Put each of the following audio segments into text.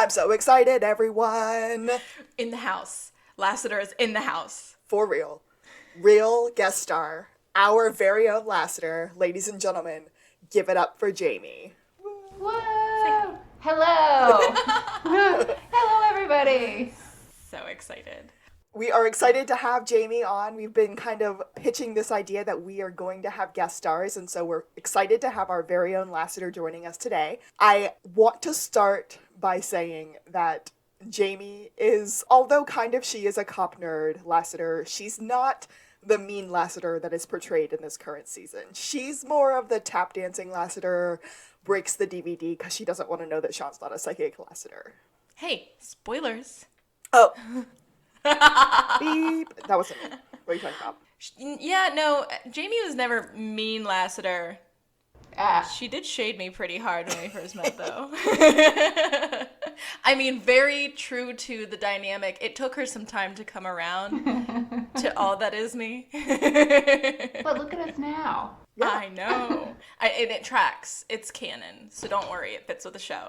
I'm so excited, everyone. In the house. Lassiter is in the house. For real. Real guest star. Our very own Lassiter. Ladies and gentlemen, give it up for Jamie. Whoa! Hello! Hello, everybody! So excited. We are excited to have Jamie on. We've been kind of pitching this idea that we are going to have guest stars, and so we're excited to have our very own Lassiter joining us today. I want to start by saying that Jamie is, although kind of she is a cop nerd, Lassiter, she's not the mean Lassiter that is portrayed in this current season. She's more of the tap dancing Lassiter, breaks the DVD because she doesn't want to know that Sean's not a psychic Lassiter. Hey, spoilers. Oh. Beep. That wasn't me. What are you talking about? Yeah, no, Jamie was never mean Lassiter. She did shade me pretty hard when we first met, though. I mean, very true to the dynamic. It took her some time to come around to all that is me. But look at us now. Yeah. I know. And it tracks. It's canon, so don't worry. It fits with the show.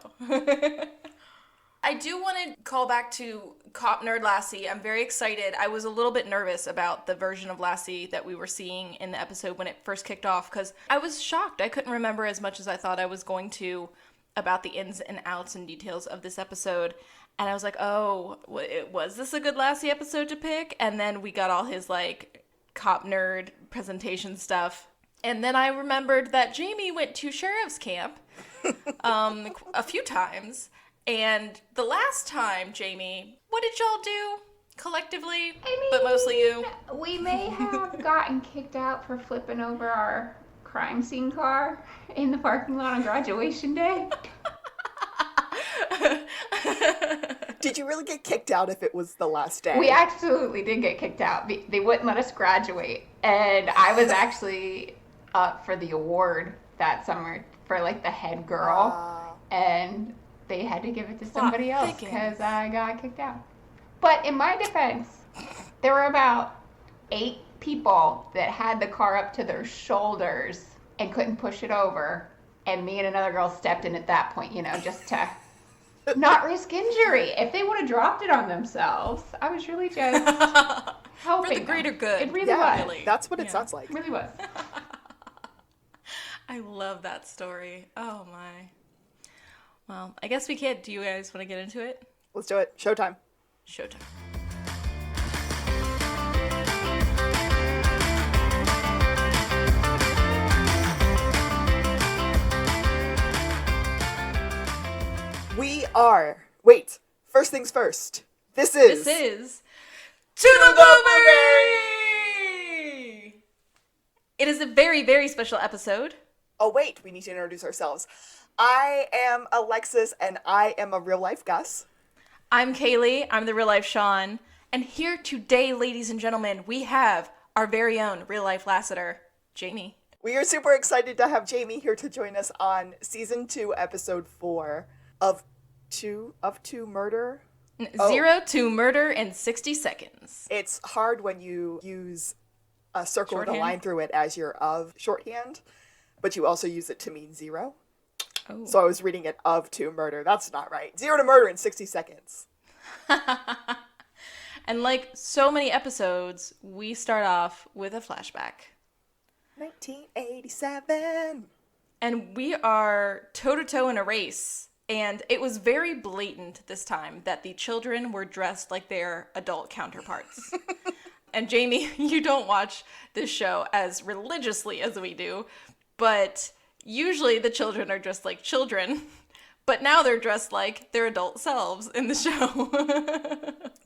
I do want to call back to Cop Nerd Lassie. I'm very excited. I was a little bit nervous about the version of Lassie that we were seeing in the episode when it first kicked off, because I was shocked. I couldn't remember as much as I thought I was going to about the ins and outs and details of this episode. And I was like, oh, was this a good Lassie episode to pick? And then we got all his, like, cop nerd presentation stuff. And then I remembered that Jamie went to sheriff's camp a few times. And the last time, Jamie, what did y'all do collectively? But mostly you. We may have gotten kicked out for flipping over our crime scene car in the parking lot on graduation day. Did you really get kicked out if it was the last day? We absolutely did get kicked out. They wouldn't let us graduate. And I was actually up for the award that summer for, like, the head girl. And they had to give it to somebody else because I got kicked out. But in my defense, there were about 8 people that had the car up to their shoulders and couldn't push it over. And me and another girl stepped in at that point, you know, just to not risk injury. If they would have dropped it on themselves, I was really just helping for the greater good. It really was. Really. That's what it sounds like. It really was. I love that story. Oh, my. Well, I guess we can. Do you guys want to get into it? Let's do it. Showtime. Showtime. Wait, first things first. This is To the Blueberry! It is a very, very special episode. Oh, wait, we need to introduce ourselves. I am Alexis, and I am a real-life Gus. I'm Kaylee. I'm the real-life Sean. And here today, ladies and gentlemen, we have our very own real-life Lassiter, Jamie. We are super excited to have Jamie here to join us on Season 2, Episode 4 of Two Murder? Zero to Murder in 60 seconds. It's hard when you use a circle with a Shorthand? line through it as your of shorthand, but you also use it to mean zero. Oh. So I was reading it of to murder. That's not right. 0 to murder in 60 seconds. And like so many episodes, we start off with a flashback. 1987. And we are toe-to-toe in a race. And it was very blatant this time that the children were dressed like their adult counterparts. And Jamie, you don't watch this show as religiously as we do, but usually the children are dressed like children, but now they're dressed like their adult selves in the show.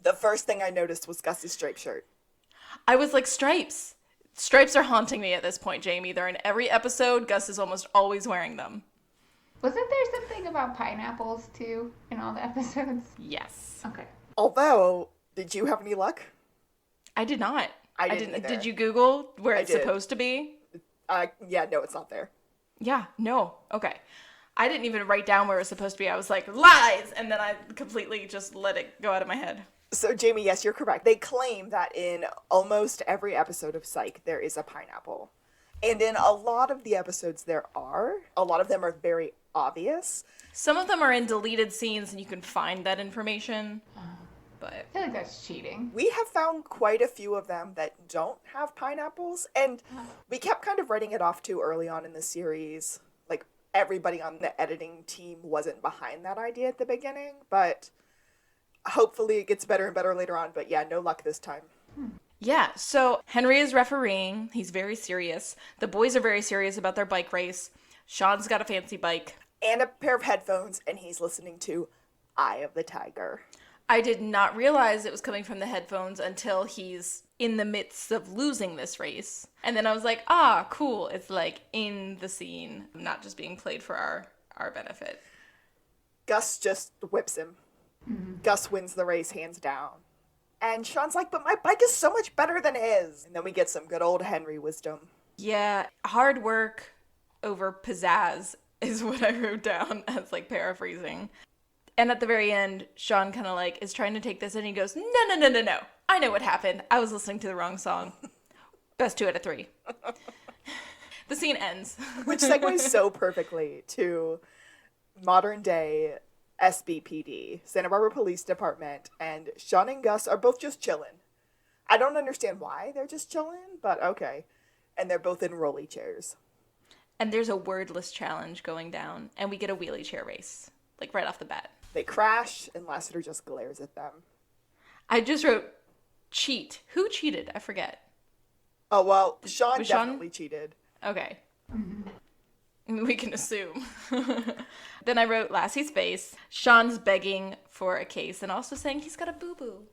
The first thing I noticed was Gus's striped shirt. I was like, stripes. Stripes are haunting me at this point, Jamie. They're in every episode. Gus is almost always wearing them. Wasn't there something about pineapples, too, in all the episodes? Yes. Okay. Although, did you have any luck? I did not. I didn't either. Did you Google where it's did. supposed to be? Yeah, no, it's not there. Yeah, no. Okay. I didn't even write down where it was supposed to be. I was like, lies! And then I completely just let it go out of my head. So, Jamie, yes, you're correct. They claim that in almost every episode of Psych, there is a pineapple. And in a lot of the episodes there are. A lot of them are very obvious. Some of them are in deleted scenes and you can find that information. But I feel like that's cheating. We have found quite a few of them that don't have pineapples, and we kept kind of writing it off too early on in the series. Like, everybody on the editing team wasn't behind that idea at the beginning, but hopefully it gets better and better later on. But yeah, no luck this time. yeah, so Henry is refereeing. He's very serious. The boys are very serious about their bike race. Sean's got a fancy bike. And a pair of headphones, and he's listening to Eye of the Tiger. I did not realize it was coming from the headphones until he's in the midst of losing this race. And then I was like, ah, cool. It's like in the scene, not just being played for our benefit. Gus just whips him. Gus wins the race hands down. And Sean's like, but my bike is so much better than his. And then we get some good old Henry wisdom. Yeah, hard work over pizzazz is what I wrote down as like paraphrasing. And at the very end, Sean kind of like is trying to take this and he goes, no. I know what happened. I was listening to the wrong song. Best 2 out of 3. The scene ends. Which segues so perfectly to modern day SBPD, Santa Barbara Police Department, and Sean and Gus are both just chilling. I don't understand why they're just chilling, but okay. And they're both in rolly chairs. And there's a wordless challenge going down, and we get a wheelie chair race, like right off the bat. They crash, and Lassiter just glares at them. I just wrote cheat. Who cheated? I forget. Oh, well, Sean Was Sean? definitely cheated. Okay. We can assume. Then I wrote Lassie's face. Sean's begging for a case and also saying he's got a boo-boo.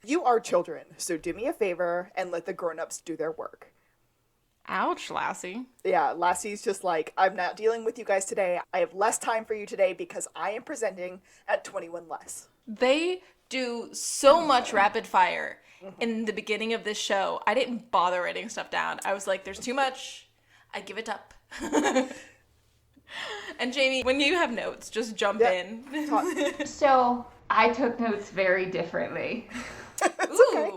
You are children, so do me a favor and let the grown-ups do their work. Ouch, Lassie. Yeah, Lassie's just like, I'm not dealing with you guys today. I have less time for you today because I am presenting at 21 less. They do so much rapid fire in the beginning of this show. I didn't bother writing stuff down. I was like, there's too much. I give it up. And Jamie, when you have notes, just jump in. So I took notes very differently. Ooh. Okay.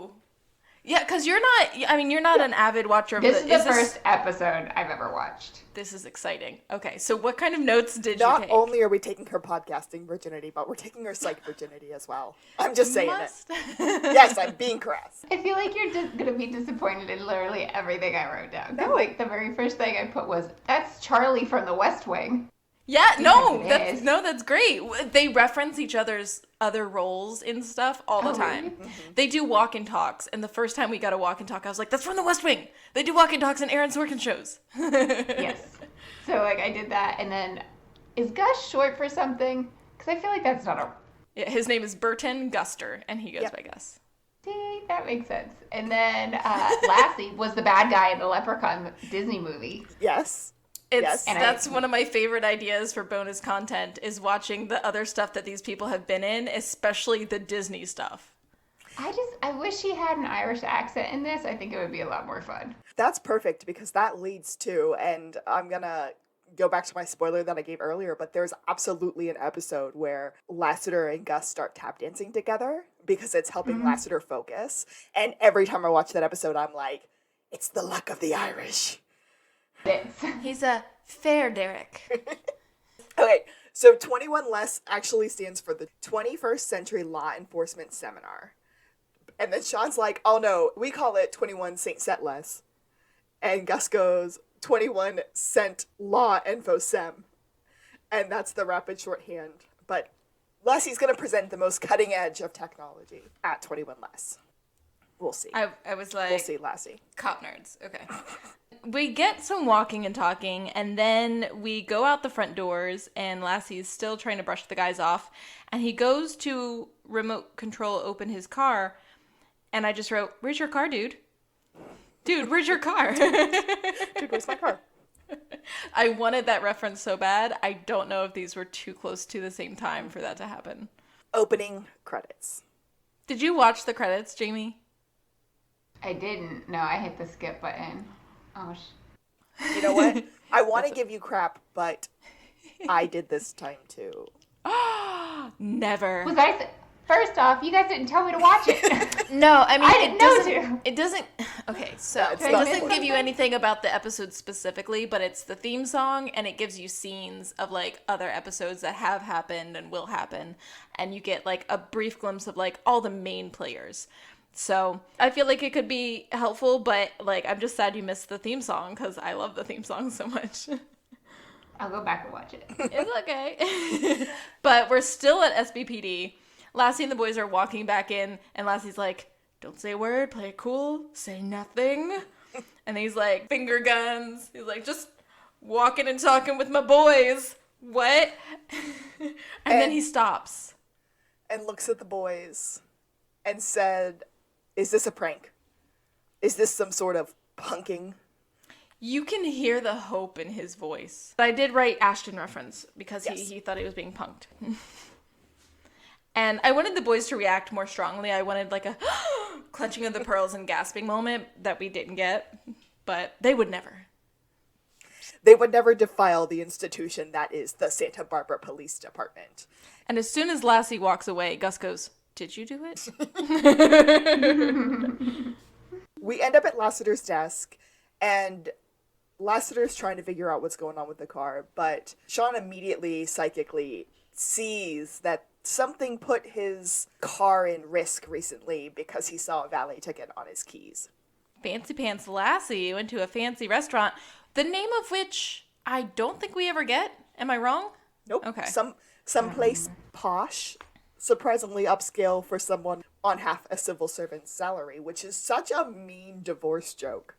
Yeah, because you're not an avid watcher of This is the first episode I've ever watched. This is exciting. Okay, so what kind of notes did you Not take? only are we taking her podcasting virginity, but we're taking her psych virginity as well. I'm just saying it. Yes, I'm being crass. I feel like you're just gonna be disappointed in literally everything I wrote down. No. Like the very first thing I put was, "That's Charlie from The West Wing." Yeah, no, Because it is. that's great. They reference each other's other roles in stuff all the time. Really? Mm-hmm. They do walk and talks, and the first time we got a walk and talk, I was like, "That's from The West Wing." They do walk and talks in Aaron Sorkin shows. Yes. So like I did that, and then is Gus short for something? Because I feel like that's not a. Yeah, his name is Burton Guster, and he goes Yep. by Gus. See, that makes sense. And then Lassie was the bad guy in the Leprechaun Disney movie. Yes. Yes. And That's one of my favorite ideas for bonus content is watching the other stuff that these people have been in, especially the Disney stuff. I wish he had an Irish accent in this. I think it would be a lot more fun. That's perfect because that leads to, and I'm gonna go back to my spoiler that I gave earlier, but there's absolutely an episode where Lassiter and Gus start tap dancing together because it's helping Lassiter focus. And every time I watch that episode, I'm like, it's the luck of the Irish. It's He's a fair Derek. Okay, so 21 Less actually stands for the 21st Century Law Enforcement Seminar. And then Sean's like, oh no, we call it 21 St. Set Less. And Gus goes, 21 Cent Law Info Sem. And that's the rapid shorthand. But Lassie's going to present the most cutting edge of technology at 21 Less. We'll see. I was like, We'll see, Lassie. cop nerds. Okay. We get some walking and talking, and then we go out the front doors, and Lassie's still trying to brush the guys off, and he goes to remote control open his car, and I just wrote, "Where's your car, dude? Dude, where's your car?" Dude, where's my car? I wanted that reference so bad. I don't know if these were too close to the same time for that to happen. Opening credits. Did you watch the credits, Jamie? I didn't. No, I hit the skip button. Oh, You know what? I want to give you crap, but I did this time too. Never. First off, you guys didn't tell me to watch it. No, I mean, I didn't know to. It doesn't. Okay, so Yeah, it's it not doesn't important. give you anything about the episode specifically, but it's the theme song, and it gives you scenes of like other episodes that have happened and will happen, and you get like a brief glimpse of like all the main players. So I feel like it could be helpful, but like I'm just sad you missed the theme song because I love the theme song so much. I'll go back and watch it. It's okay. But we're still at SBPD. Lassie and the boys are walking back in, and Lassie's like, don't say a word, play it cool, say nothing. And he's like, finger guns. He's like, just walking and talking with my boys. What? and then he stops. And looks at the boys and said, is this a prank? Is this some sort of punking? You can hear the hope in his voice. But I did write Ashton reference because Yes. he thought he was being punked. And I wanted the boys to react more strongly. I wanted like a clutching of the pearls and gasping moment that we didn't get. But they would never. They would never defile the institution that is the Santa Barbara Police Department. And as soon as Lassie walks away, Gus goes, did you do it? We end up at Lassiter's desk, and Lassiter's trying to figure out what's going on with the car, but Sean immediately psychically sees that something put his car in risk recently because he saw a valet ticket on his keys. Fancy Pants Lassie went to a fancy restaurant, the name of which I don't think we ever get. Am I wrong? Nope. Okay. Someplace posh, surprisingly upscale for someone on half a civil servant's salary, which is such a mean divorce joke.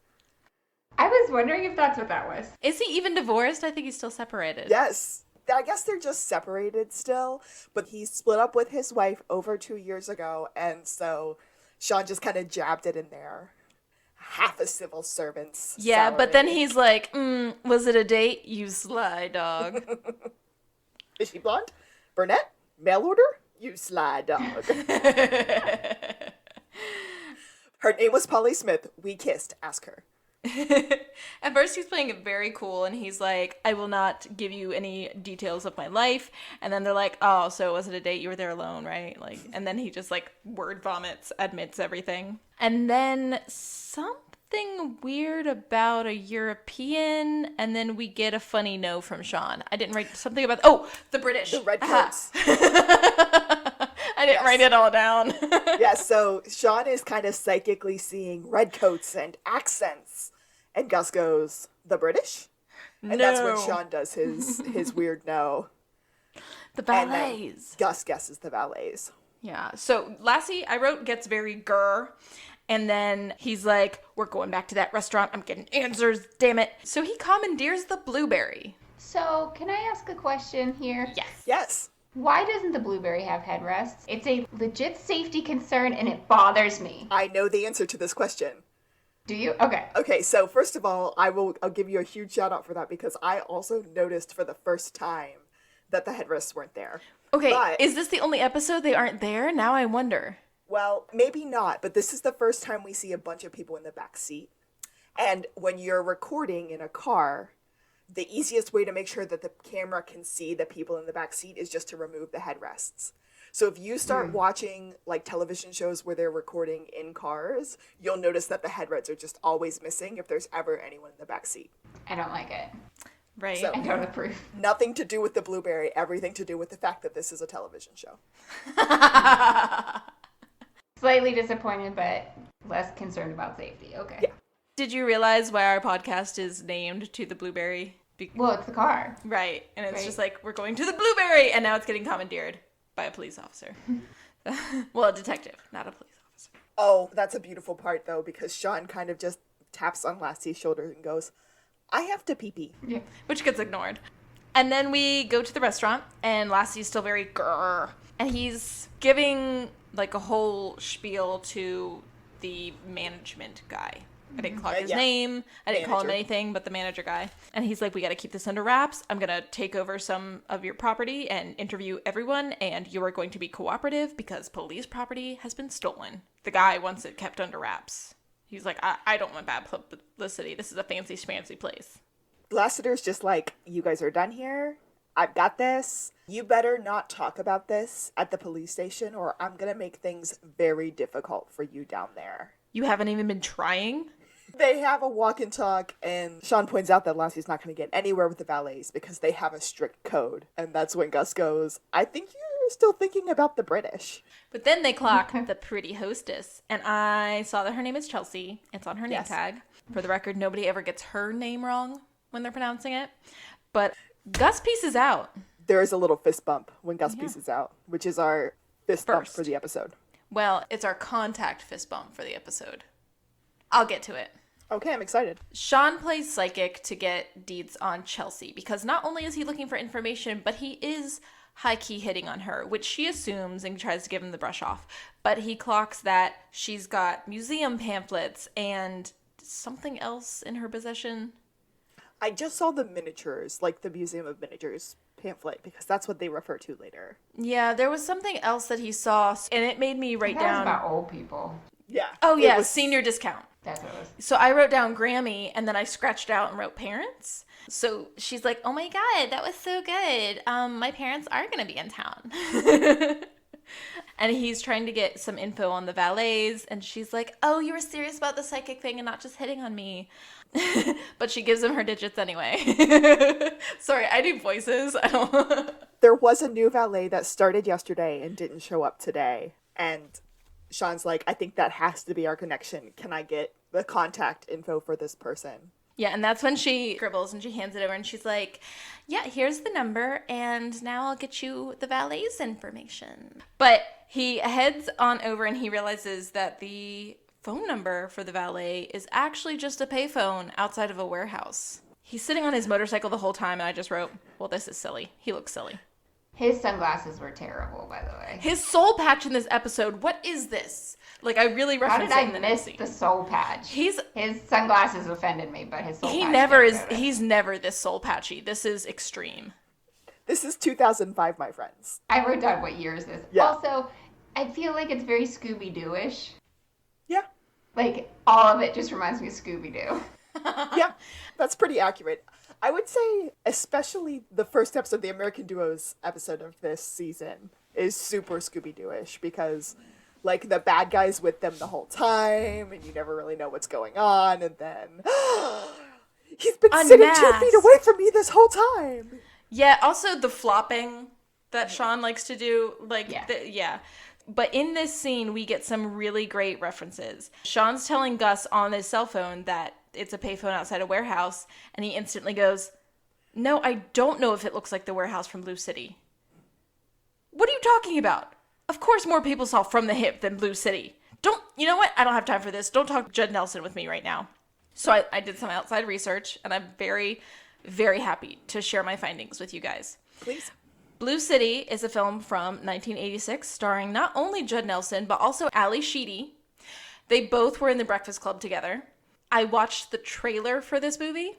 I was wondering if that's what that was. Is he even divorced? I think he's still separated. Yes. I guess they're just separated still, but he split up with his wife over 2 years ago, and so Sean just kind of jabbed it in there. Half a civil servant's Yeah, salary. but then he's like, was it a date? You sly dog. Is she blonde? Brunette? Mail order? You sly dog. Her name was Polly Smith. We kissed. Ask her. At first he's playing it very cool and he's like, I will not give you any details of my life. And then they're like, oh, so was it a date? You were there alone, right? Like, and then he just like word vomits, admits everything. And then something weird about a European, and then we get a funny no from Sean. I didn't write something about, the British. The red Aha. coats. I didn't write it all down. Yeah, so Sean is kind of psychically seeing red coats and accents. And Gus goes, the British? And that's when No. Sean does his weird no. The And then ballets. Gus guesses the valets. Yeah. So Lassie, I wrote, gets very grr. And then he's like, we're going back to that restaurant. I'm getting answers, damn it. So he commandeers the blueberry. So, can I ask a question here? Yes. Yes. Why doesn't the blueberry have headrests? It's a legit safety concern and it bothers me. I know the answer to this question. Do you? Okay. Okay, so first of all, I'll give you a huge shout out for that because I also noticed for the first time that the headrests weren't there. Okay, But- is this the only episode they aren't there? Now I wonder. Well, maybe not, but this is the first time we see a bunch of people in the back seat. And when you're recording in a car, the easiest way to make sure that the camera can see the people in the back seat is just to remove the headrests. So if you start watching like television shows where they're recording in cars, you'll notice that the headrests are just always missing if there's ever anyone in the back seat. I don't like it. Right. So- I don't approve. Nothing to do with the blueberry, everything to do with the fact that this is a television show. Slightly disappointed, but less concerned about safety. Okay. Yeah. Did you realize why our podcast is named to the blueberry? Well, it's the car. Right. And it's Right. just like, we're going to the blueberry, and now it's getting commandeered by a police officer. Well, a detective, not a police officer. Oh, that's a beautiful part though, because Sean kind of just taps on Lassie's shoulder and goes, I have to pee-pee. Yeah. Which gets ignored. And then we go to the restaurant, and Lassie's still very grrr. And he's giving like a whole spiel to the management guy. I didn't clock his Yeah. name. I didn't call him Manager. anything but the manager guy. And he's like, we got to keep this under wraps. I'm going to take over some of your property and interview everyone. And you are going to be cooperative because police property has been stolen. The guy wants it kept under wraps. He's like, I don't want bad publicity. This is a fancy schmancy place. Lassiter's just like, you guys are done here. I've got this. You better not talk about this at the police station or I'm going to make things very difficult for you down there. You haven't even been trying? They have a walk and talk, and Sean points out that Lassie's not going to get anywhere with the valets because they have a strict code. And that's when Gus goes, I think you're still thinking about the British. But then they clock the pretty hostess, and I saw that her name is Chelsea. It's on her name tag. For the record, nobody ever gets her name wrong when they're pronouncing it. But Gus pieces out. There is a little fist bump when Gus pieces out, which is our fist bump for the episode. Well, it's our contact fist bump for the episode. I'll get to it. Okay, I'm excited. Sean plays psychic to get deeds on Chelsea because not only is he looking for information, but he is high-key hitting on her, which she assumes and tries to give him the brush off. But he clocks that she's got museum pamphlets and something else in her possession. I just saw the miniatures, like the Museum of Miniatures pamphlet, because that's what they refer to later. Yeah, there was something else that he saw, and it made me write down... about old people. Yeah. Oh, yeah, senior discount. That's what it was. So I wrote down Grammy, and then I scratched out and wrote parents. So she's like, oh my God, that was so good. My parents are going to be in town. And he's trying to get some info on the valets, and she's like, oh, you were serious about the psychic thing and not just hitting on me. But she gives him her digits anyway. Sorry, I do voices. I don't... There was a new valet that started yesterday and didn't show up today. And Sean's like, I think that has to be our connection. Can I get the contact info for this person? Yeah, and that's when she scribbles and she hands it over and she's like, yeah, here's the number and now I'll get you the valet's information. But he heads on over and he realizes that the phone number for the valet is actually just a payphone outside of a warehouse. He's sitting on his motorcycle the whole time and I just wrote, well, this is silly. He looks silly. His sunglasses were terrible, by the way. His soul patch in this episode, what is this? Like, I really referenced How did I miss the soul patch? His sunglasses offended me, but his soul patch... He's never this soul patchy. This is extreme. This is 2005, my friends. I wrote down what year is this. Yeah. Also, I feel like it's very Scooby-Doo-ish. Yeah. Like, all of it just reminds me of Scooby-Doo. Yeah, that's pretty accurate. I would say, especially the first episode, the American Duos episode of this season, is super Scooby-Doo-ish because, like, the bad guy's with them the whole time, and you never really know what's going on, and then he's been sitting 2 feet away from me this whole time. Yeah, also the flopping that Sean likes to do, like, yeah. But in this scene, we get some really great references. Sean's telling Gus on his cell phone that it's a payphone outside a warehouse, and he instantly goes, no, I don't know if it looks like the warehouse from Blue City. What are you talking about? Of course more people saw From the Hip than Blue City. You know what? I don't have time for this. Don't talk Judd Nelson with me right now. So I did some outside research, and I'm very, very happy to share my findings with you guys. Please. Blue City is a film from 1986 starring not only Judd Nelson, but also Ali Sheedy. They both were in The Breakfast Club together. I watched the trailer for this movie,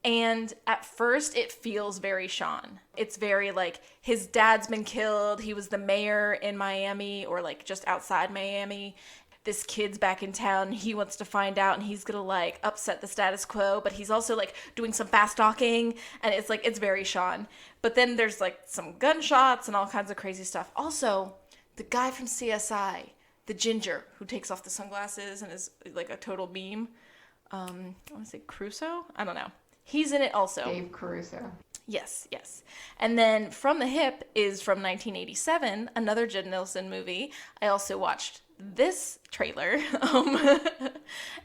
and at first it feels very Sean. It's very like his dad's been killed. He was the mayor in Miami or like just outside Miami. This kid's back in town. He wants to find out and he's gonna like upset the status quo, but he's also like doing some fast talking and it's very Sean. But then there's like some gunshots and all kinds of crazy stuff. Also, the guy from CSI, the ginger who takes off the sunglasses and is like a total meme. I want to say Crusoe? I don't know. He's in it also. Dave Caruso. Yes. And then From the Hip is from 1987, another Judd Nelson movie. I also watched this trailer,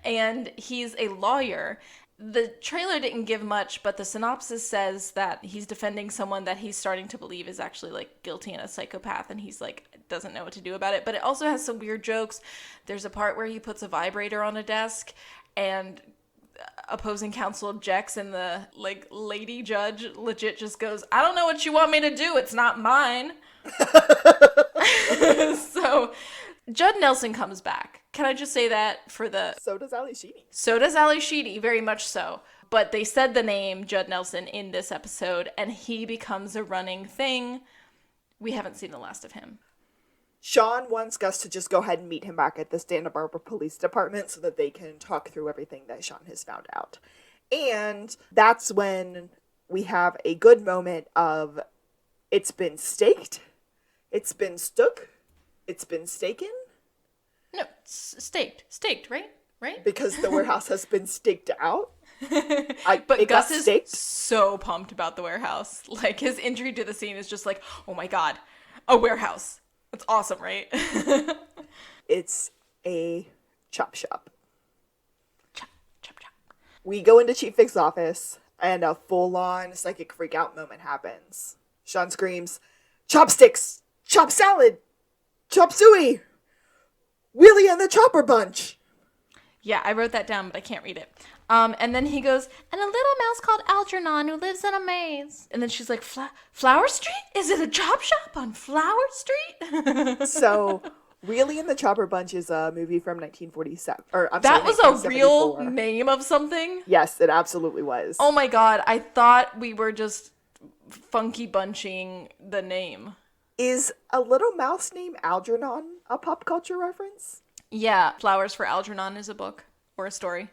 and he's a lawyer. The trailer didn't give much, but the synopsis says that he's defending someone that he's starting to believe is actually like guilty and a psychopath, and he's like doesn't know what to do about it. But it also has some weird jokes. There's a part where he puts a vibrator on a desk, and opposing counsel objects, and the like lady judge legit just goes, I don't know what you want me to do. It's not mine. So Judd Nelson comes back. Can I just say that for the... So does Ali Sheedy. So does Ali Sheedy, very much so. But they said the name Judd Nelson in this episode, and he becomes a running thing. We haven't seen the last of him. Sean wants Gus to just go ahead and meet him back at the Santa Barbara Police Department so that they can talk through everything that Sean has found out. And that's when we have a good moment of it's been staked, it's been stuck, it's been staken. No, staked, right? Right? Because the warehouse has been staked out. But It Gus got is staked. so pumped about the warehouse. Like, his entry to the scene is just like, oh my god, a warehouse. That's awesome, right? It's a chop shop. Chop, chop, chop. We go into Chief Vic's office, and a full-on psychic freak-out moment happens. Sean screams, "Chopsticks! Chop salad! Chop suey! Willie and the Chopper Bunch!" Yeah, I wrote that down, but I can't read it. And then he goes, and a little mouse called Algernon who lives in a maze. And then she's like, Flower Street? Is it a chop shop on Flower Street? So, Willie and the Chopper Bunch is a movie from 1947. That was a real 1974. name of something? Yes, it absolutely was. Oh my god, I thought we were just funky bunching the name. Is a little mouse named Algernon a pop culture reference? Yeah, Flowers for Algernon is a book or a story.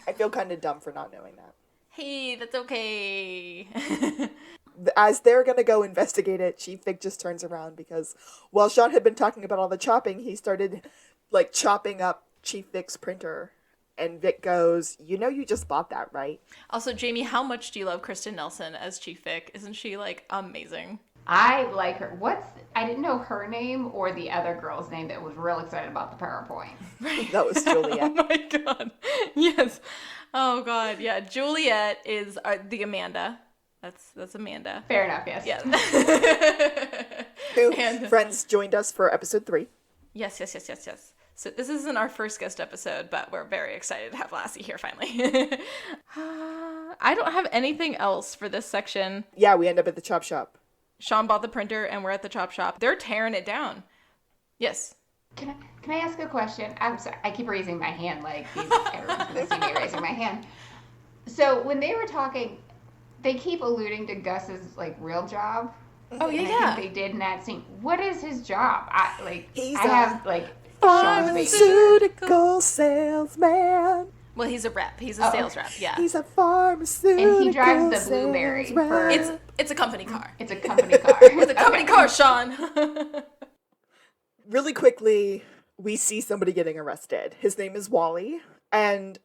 I feel kind of dumb for not knowing that. Hey, that's okay. As they're gonna go investigate it, Chief Vic just turns around because while Sean had been talking about all the chopping, he started, like, chopping up Chief Vic's printer. And Vic goes, "You know you just bought that, right?" Also, Jamie, how much do you love Kristen Nelson as Chief Vic? Isn't she, like, amazing? I like her. I didn't know her name or the other girl's name that was real excited about the PowerPoint. That was Juliet. Oh my god. Yes. Oh god. Yeah. Juliet is the Amanda. That's Amanda. Fair enough, yes. Yeah. Who, And- friends, joined us for episode 3. Yes. So this isn't our first guest episode, but we're very excited to have Lassie here finally. I don't have anything else for this section. Yeah, we end up at the chop shop. Sean bought the printer and we're at the chop shop. They're tearing it down. Yes. Can I ask a question? I'm sorry. I keep raising my hand like everyone's going to see me raising my hand. So when they were talking, they keep alluding to Gus's, like, real job. Oh, yeah, And I think they did in that scene. What is his job? He's I have, like, Sean's face. pharmaceutical salesman. Well, he's a rep. He's a sales rep. Yeah. He's a pharmaceutical And he drives the Blueberry salesman. for- It's a company car. It's a company car. It's a company car, Sean. Really quickly, we see somebody getting arrested. His name is Wally, and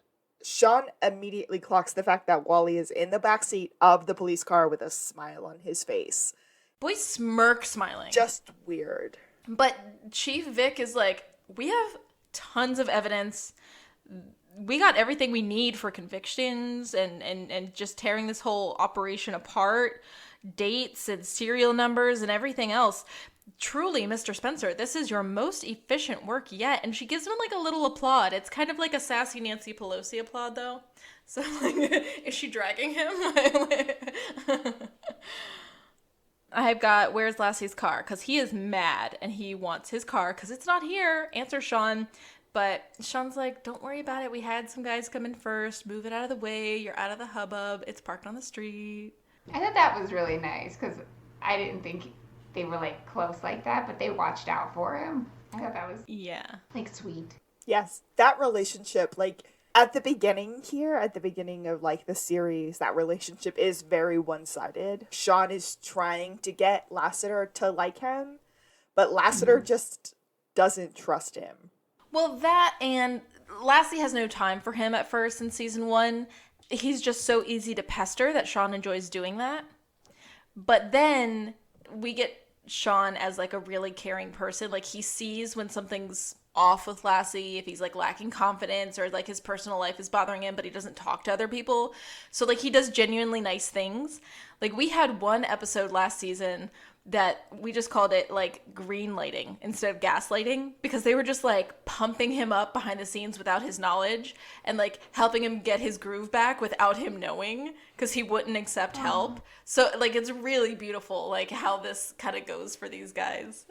Sean immediately clocks the fact that Wally is in the backseat of the police car with a smile on his face. Boy, smirk smiling. Just weird. But Chief Vic is like, we have tons of evidence. We got everything we need for convictions and just tearing this whole operation apart. Dates and serial numbers and everything else. Truly, Mr. Spencer, this is your most efficient work yet. And she gives him like a little applaud. It's kind of like a sassy Nancy Pelosi applaud, though. So, like, is she dragging him? I've got, where's Lassie's car? Because he is mad and he wants his car because it's not here. Answer Sean. But Sean's like, don't worry about it. We had some guys come in first. Move it out of the way. You're out of the hubbub. It's parked on the street. I thought that was really nice because I didn't think they were, like, close like that, but they watched out for him. I thought that was, Yeah. like, sweet. Yes, that relationship, like, at the beginning of, like, the series, that relationship is very one-sided. Sean is trying to get Lassiter to like him, but Lassiter just doesn't trust him. Well, that and Lassie has no time for him at first in season 1. He's just so easy to pester that Sean enjoys doing that. But then we get Sean as, like, a really caring person. Like, he sees when something's off with Lassie, if he's, like, lacking confidence or, like, his personal life is bothering him, but he doesn't talk to other people. So, like, he does genuinely nice things. Like, we had one episode last season that we just called it, like, green lighting instead of gaslighting, because they were just, like, pumping him up behind the scenes without his knowledge and, like, helping him get his groove back without him knowing because he wouldn't accept help. So, like, it's really beautiful, like, how this kind of goes for these guys.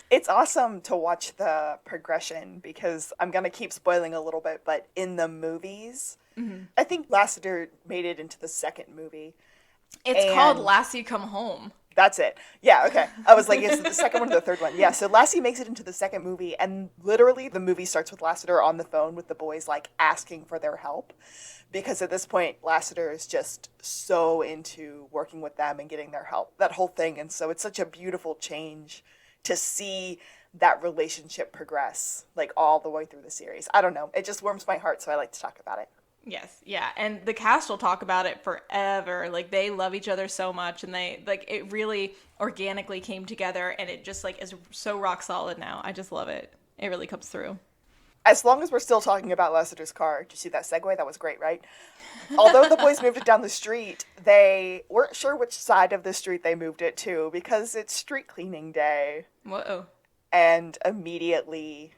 It's awesome to watch the progression because I'm going to keep spoiling a little bit, but in the movies, I think Lassiter made it into the second movie. It's called Lassie Come Home. That's it. Yeah, okay. I was like, it's the second one or the third one. Yeah, so Lassie makes it into the second movie, and literally the movie starts with Lassiter on the phone with the boys, like, asking for their help. Because at this point, Lassiter is just so into working with them and getting their help, that whole thing. And so it's such a beautiful change to see that relationship progress, like, all the way through the series. I don't know. It just warms my heart, so I like to talk about it. Yes, yeah, and the cast will talk about it forever. Like, they love each other so much, and they, like, it really organically came together, and it just, like, is so rock solid now. I just love it. It really comes through. As long as we're still talking about Lassiter's car, did you see that segue? That was great, right? Although the boys moved it down the street, they weren't sure which side of the street they moved it to because it's street cleaning day. Whoa. And immediately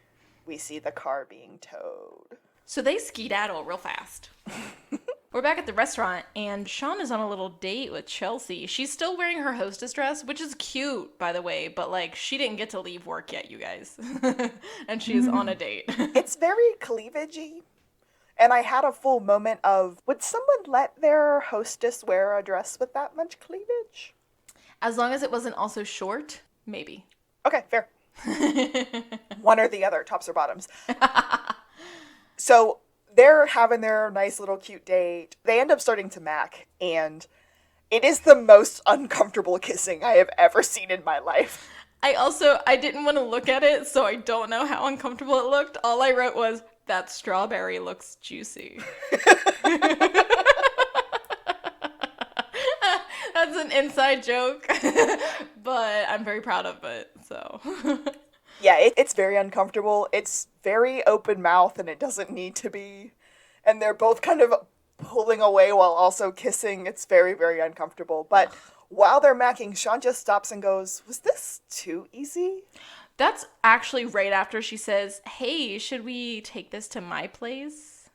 we see the car being towed. So they skedaddle real fast. We're back at the restaurant, and Sean is on a little date with Chelsea. She's still wearing her hostess dress, which is cute, by the way, but, like, she didn't get to leave work yet, you guys. And she's on a date. It's very cleavagey. And I had a full moment of, would someone let their hostess wear a dress with that much cleavage? As long as it wasn't also short, maybe. Okay, fair. One or the other, tops or bottoms. So they're having their nice little cute date. They end up starting to mac, and it is the most uncomfortable kissing I have ever seen in my life. I didn't want to look at it, so I don't know how uncomfortable it looked. All I wrote was, that strawberry looks juicy. That's an inside joke, but I'm very proud of it, so. Yeah, it's very uncomfortable. It's very open mouth, and it doesn't need to be. And they're both kind of pulling away while also kissing. It's very, very uncomfortable. But while they're macking, Sean just stops and goes, was this too easy? That's actually right after she says, hey, should we take this to my place?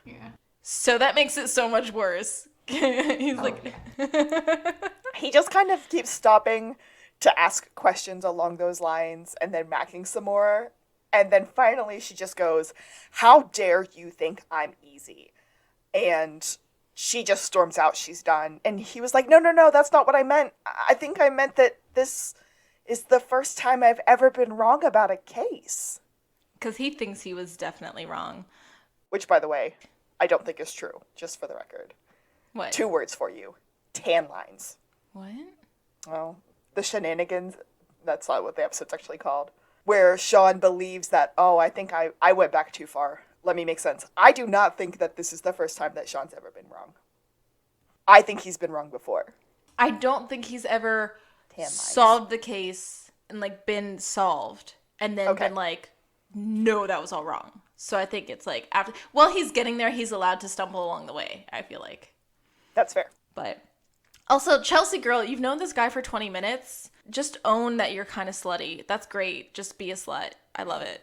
Yeah. So that makes it so much worse. He's like... Yeah. He just kind of keeps stopping to ask questions along those lines and then macking some more. And then finally she just goes, how dare you think I'm easy? And she just storms out. She's done. And he was like, no, that's not what I meant. I think I meant that this is the first time I've ever been wrong about a case. Because he thinks he was definitely wrong. Which, by the way, I don't think is true, just for the record. What? 2 words for you. Tan lines. What? Well, the shenanigans, that's not what the episode's actually called. Where Sean believes that, I think I went back too far. Let me make sense. I do not think that this is the first time that Sean's ever been wrong. I think he's been wrong before. I don't think he's ever Tan lines. solved the case and, like, been solved and then been like, no, that was all wrong. So I think it's like, after, well, he's getting there. He's allowed to stumble along the way, I feel like. That's fair. But also, Chelsea girl, you've known this guy for 20 minutes. Just own that you're kind of slutty. That's great. Just be a slut. I love it.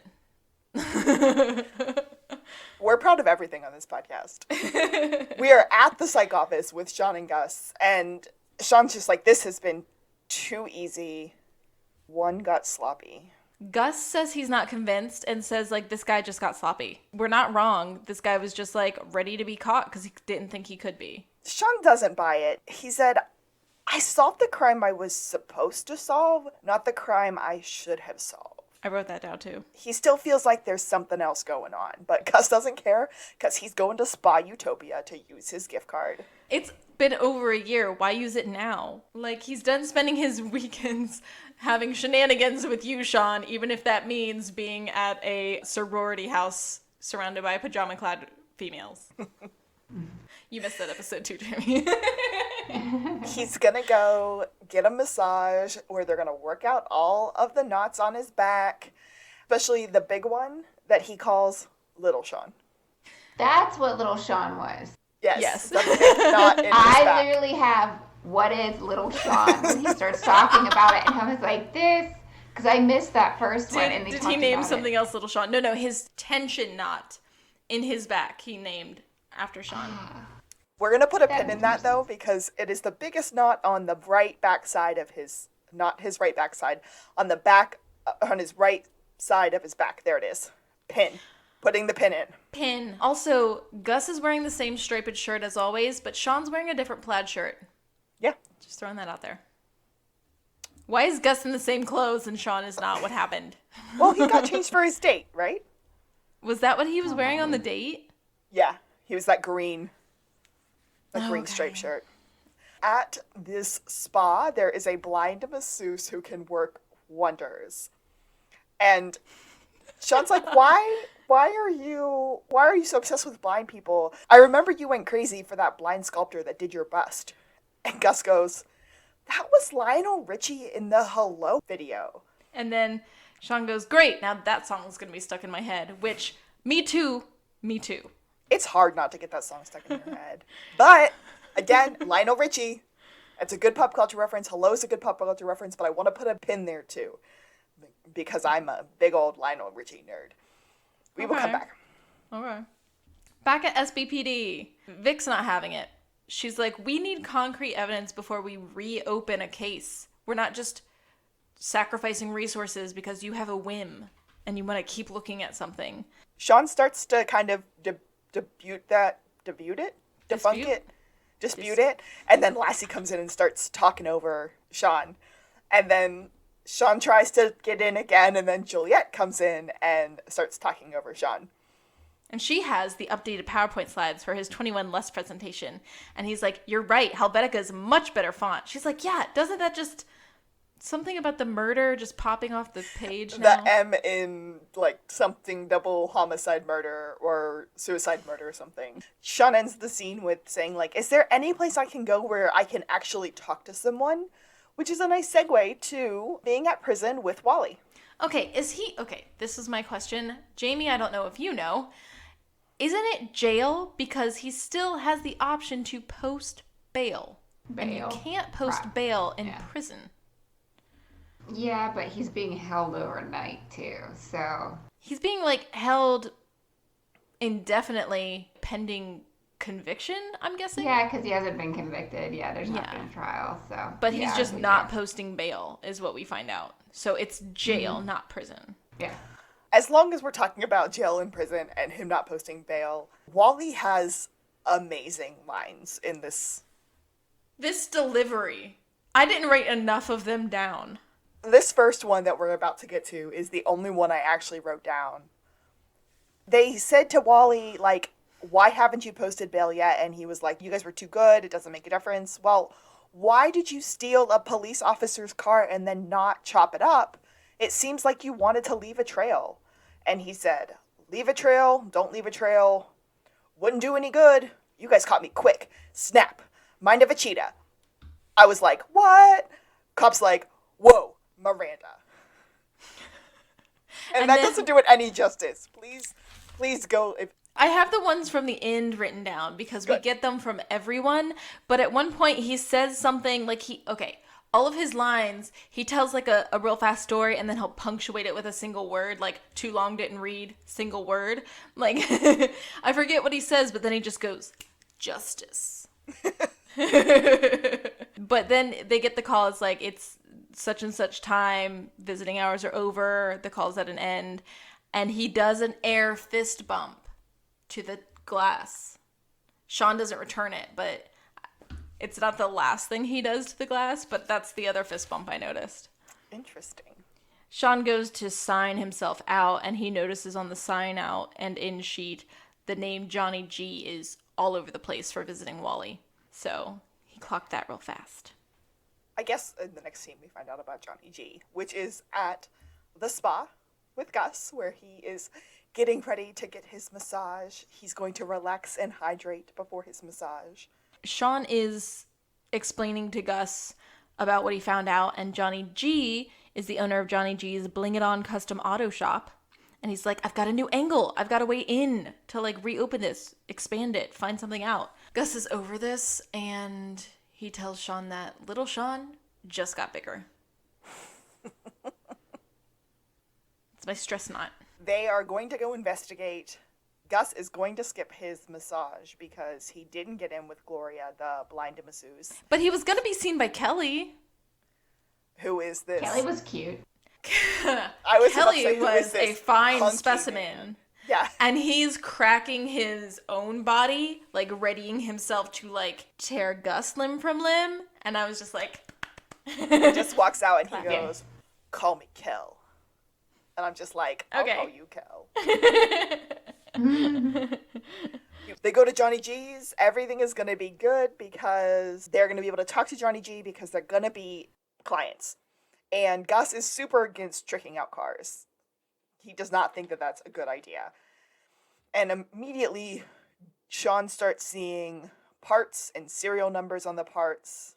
We're proud of everything on this podcast. We are at the psych office with Sean and Gus, and Sean's just like, this has been too easy. One got sloppy. Gus says he's not convinced and says, like, this guy just got sloppy. We're not wrong. This guy was just, like, ready to be caught because he didn't think he could be. Sean doesn't buy it. He said, I solved the crime I was supposed to solve, not the crime I should have solved. I wrote that down, too. He still feels like there's something else going on, but Gus doesn't care because he's going to Spa Utopia to use his gift card. It's been over a year. Why use it now? Like, he's done spending his weekends having shenanigans with you, Sean, even if that means being at a sorority house surrounded by pajama-clad females. You missed that episode too, Jamie. He's gonna go get a massage where they're gonna work out all of the knots on his back, especially the big one that he calls Little Sean. That's what Little Sean was. Yes. The big knot in his I back. literally have what is Little Sean when he starts talking about it, and I was like, this, because I missed that first one. And they Did talked he name about something it. else Little Sean? No, his tension knot in his back he named after Sean. We're going to put a pin in that, though, because it is the biggest knot on the right backside of his, not his right backside, on the back, on his right side of his back. There it is. Pin. Putting the pin in. Pin. Also, Gus is wearing the same striped shirt as always, but Sean's wearing a different plaid shirt. Yeah. Just throwing that out there. Why is Gus in the same clothes and Sean is not? What happened? Well, he got changed for his date, right? Was that what he was wearing on the date? Yeah. He was that green green Okay. striped shirt. At this spa, there is a blind masseuse who can work wonders. And Sean's like, why are you so obsessed with blind people? I remember you went crazy for that blind sculptor that did your bust. And Gus goes, that was Lionel Richie in the Hello video. And then Sean goes, great, now that song's gonna be stuck in my head, which, me too. It's hard not to get that song stuck in your head. But, again, Lionel Richie. It's a good pop culture reference. Hello's a good pop culture reference, but I want to put a pin there, too. Because I'm a big old Lionel Richie nerd. We will come back. Okay. Back at SBPD. Vic's not having it. She's like, we need concrete evidence before we reopen a case. We're not just sacrificing resources because you have a whim and you want to keep looking at something. Sean starts to kind of dispute it. And then Lassie comes in and starts talking over Sean. And then Sean tries to get in again, and then Juliet comes in and starts talking over Sean. And she has the updated PowerPoint slides for his 21 Less presentation. And he's like, you're right, Helvetica is a much better font. She's like, yeah, doesn't that just... Something about the murder just popping off the page now? The M in, like, something double homicide murder or suicide murder or something. Sean ends the scene with saying, like, is there any place I can go where I can actually talk to someone? Which is a nice segue to being at prison with Wally. Okay, this is my question. Jamie, I don't know if you know. Isn't it jail because he still has the option to post bail? And you can't post bail in prison. Yeah, but he's being held overnight too, so... He's being, like, held indefinitely pending conviction, I'm guessing? Yeah, because he hasn't been convicted. Yeah, there's not been a trial, so... But he's just not posting bail, is what we find out. So it's jail, not prison. Yeah. As long as we're talking about jail and prison and him not posting bail, Wally has amazing lines in this. This delivery. I didn't write enough of them down. This first one that we're about to get to is the only one I actually wrote down. They said to Wally, like, why haven't you posted bail yet? And he was like, you guys were too good. It doesn't make a difference. Well, why did you steal a police officer's car and then not chop it up? It seems like you wanted to leave a trail. And he said, leave a trail, don't leave a trail. Wouldn't do any good. You guys caught me quick. Snap. Mind of a cheetah. I was like, what? Cop's like, whoa, Miranda. And that doesn't do it any justice. Please go. I have the ones from the end written down because we get them from everyone. But at one point he says something like all of his lines, he tells like a real fast story and then he'll punctuate it with a single word, like too long didn't read, single word. Like, I forget what he says, but then he just goes, justice. But then they get the call, it's like, it's such and such time, visiting hours are over, the call's at an end, and he does an air fist bump to the glass. Sean doesn't return it, but it's not the last thing he does to the glass, but that's the other fist bump I noticed. Interesting. Sean goes to sign himself out, and he notices on the sign out and in sheet the name Johnny G is all over the place for visiting Wally. So he clocked that real fast. I guess in the next scene we find out about Johnny G, which is at the spa with Gus, where he is getting ready to get his massage. He's going to relax and hydrate before his massage. Sean is explaining to Gus about what he found out, and Johnny G is the owner of Johnny G's Bling It On custom auto shop. And he's like, I've got a new angle. I've got a way in to like reopen this, expand it, find something out. Gus is over this, and he tells Sean that little Sean just got bigger. It's my stress knot. They are going to go investigate. Gus is going to skip his massage because he didn't get in with Gloria, the blind masseuse. But he was going to be seen by Kelly. Who is this? Kelly was cute. Kelly was a fine specimen. Man. Yeah. And he's cracking his own body, like readying himself to like tear Gus limb from limb. And I was just like... He just walks out and he goes, call me Kel. And I'm just like, I'll call you Kel. They go to Johnny G's. Everything is going to be good because they're going to be able to talk to Johnny G because they're going to be clients. And Gus is super against tricking out cars. He does not think that that's a good idea. And immediately, Sean starts seeing parts and serial numbers on the parts.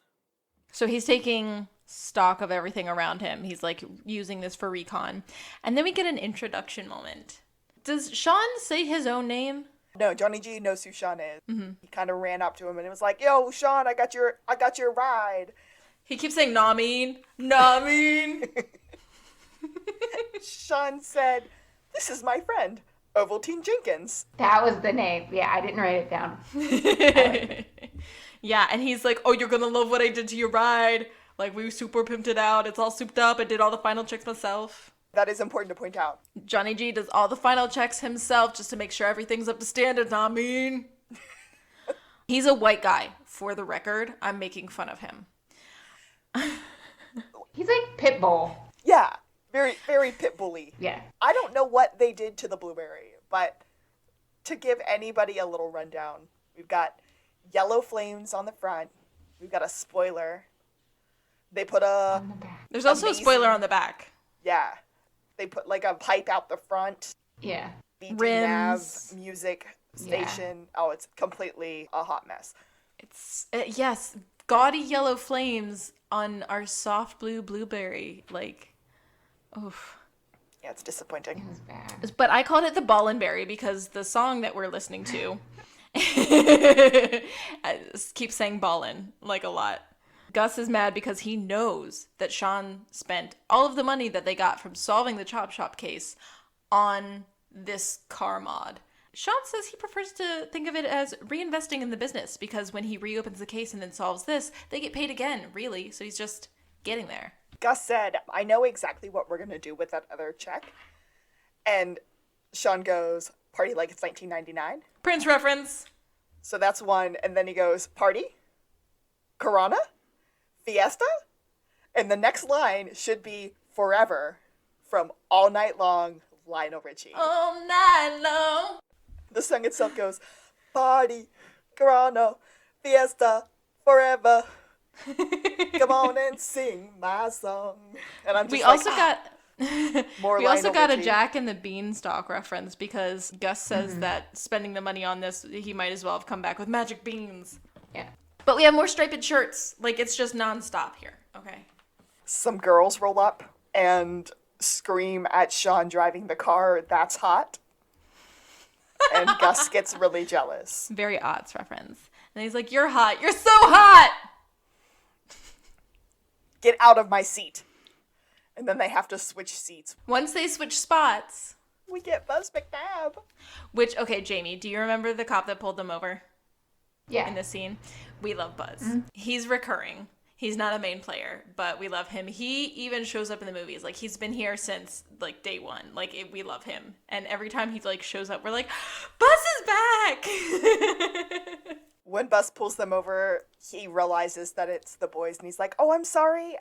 So he's taking stock of everything around him. He's like using this for recon. And then we get an introduction moment. Does Sean say his own name? No, Johnny G knows who Sean is. Mm-hmm. He kind of ran up to him and was like, "Yo, Sean, I got your ride." He keeps saying, "Nah, mean, nah, mean." Sean said, "This is my friend, Ovaltine Jenkins." That was the name. Yeah, I didn't write it down. Yeah, and he's like, "Oh, you're gonna love what I did to your ride. Like, we super pimped it out. It's all souped up. I did all the final checks myself." That is important to point out. Johnny G does all the final checks himself just to make sure everything's up to standard, nah, mean. He's a white guy. For the record, I'm making fun of him. He's like Pitbull. Yeah, very, very pit bully. Yeah. I don't know what they did to the blueberry, but to give anybody a little rundown, we've got yellow flames on the front. We've got a spoiler. They put a... On the back. There's also Amazing. a spoiler on the back. Yeah. They put like a pipe out the front. Yeah. BT Nav Rims. music station. Oh, it's completely a hot mess. It's, yes, gaudy yellow flames on our soft blue blueberry. Like, oof. Yeah, it's disappointing. It was bad. But I called it the Ballenberry because the song that we're listening to I keep saying ballin' like a lot. Gus is mad because he knows that Sean spent all of the money that they got from solving the Chop Shop case on this car mod. Sean says he prefers to think of it as reinvesting in the business because when he reopens the case and then solves this, they get paid again, really. So he's just getting there. Gus said, "I know exactly what we're going to do with that other check." And Sean goes, "Party like it's 1999. Prince reference. So that's one. And then he goes, "Party? Corona? Fiesta?" And the next line should be "Forever" from All Night Long, Lionel Richie. All night long. The song itself goes, "Party, Corona, Fiesta, forever. Come on and sing my song." And I'm just We like, also got more we also Lionel got a Richie. Jack and the Beanstalk reference because Gus says that spending the money on this, he might as well have come back with magic beans. Yeah. But we have more striped shirts. Like, it's just nonstop here. Okay. Some girls roll up and scream at Sean driving the car, "That's hot." And Gus gets really jealous. Very odds reference. And he's like, "You're hot. You're so hot." "Get out of my seat." And then they have to switch seats. Once they switch spots, We get Buzz McNabb. which, okay, Jamie, do you remember the cop that pulled them over Yeah. in this scene? We love Buzz. He's recurring. He's not a main player, but we love him. He even shows up in the movies. Like, he's been here since, like, day one. Like, we love him. And every time he, like, shows up, we're like, Buzz is back! When Buzz pulls them over, he realizes that it's the boys, and he's like, "Oh, I'm sorry.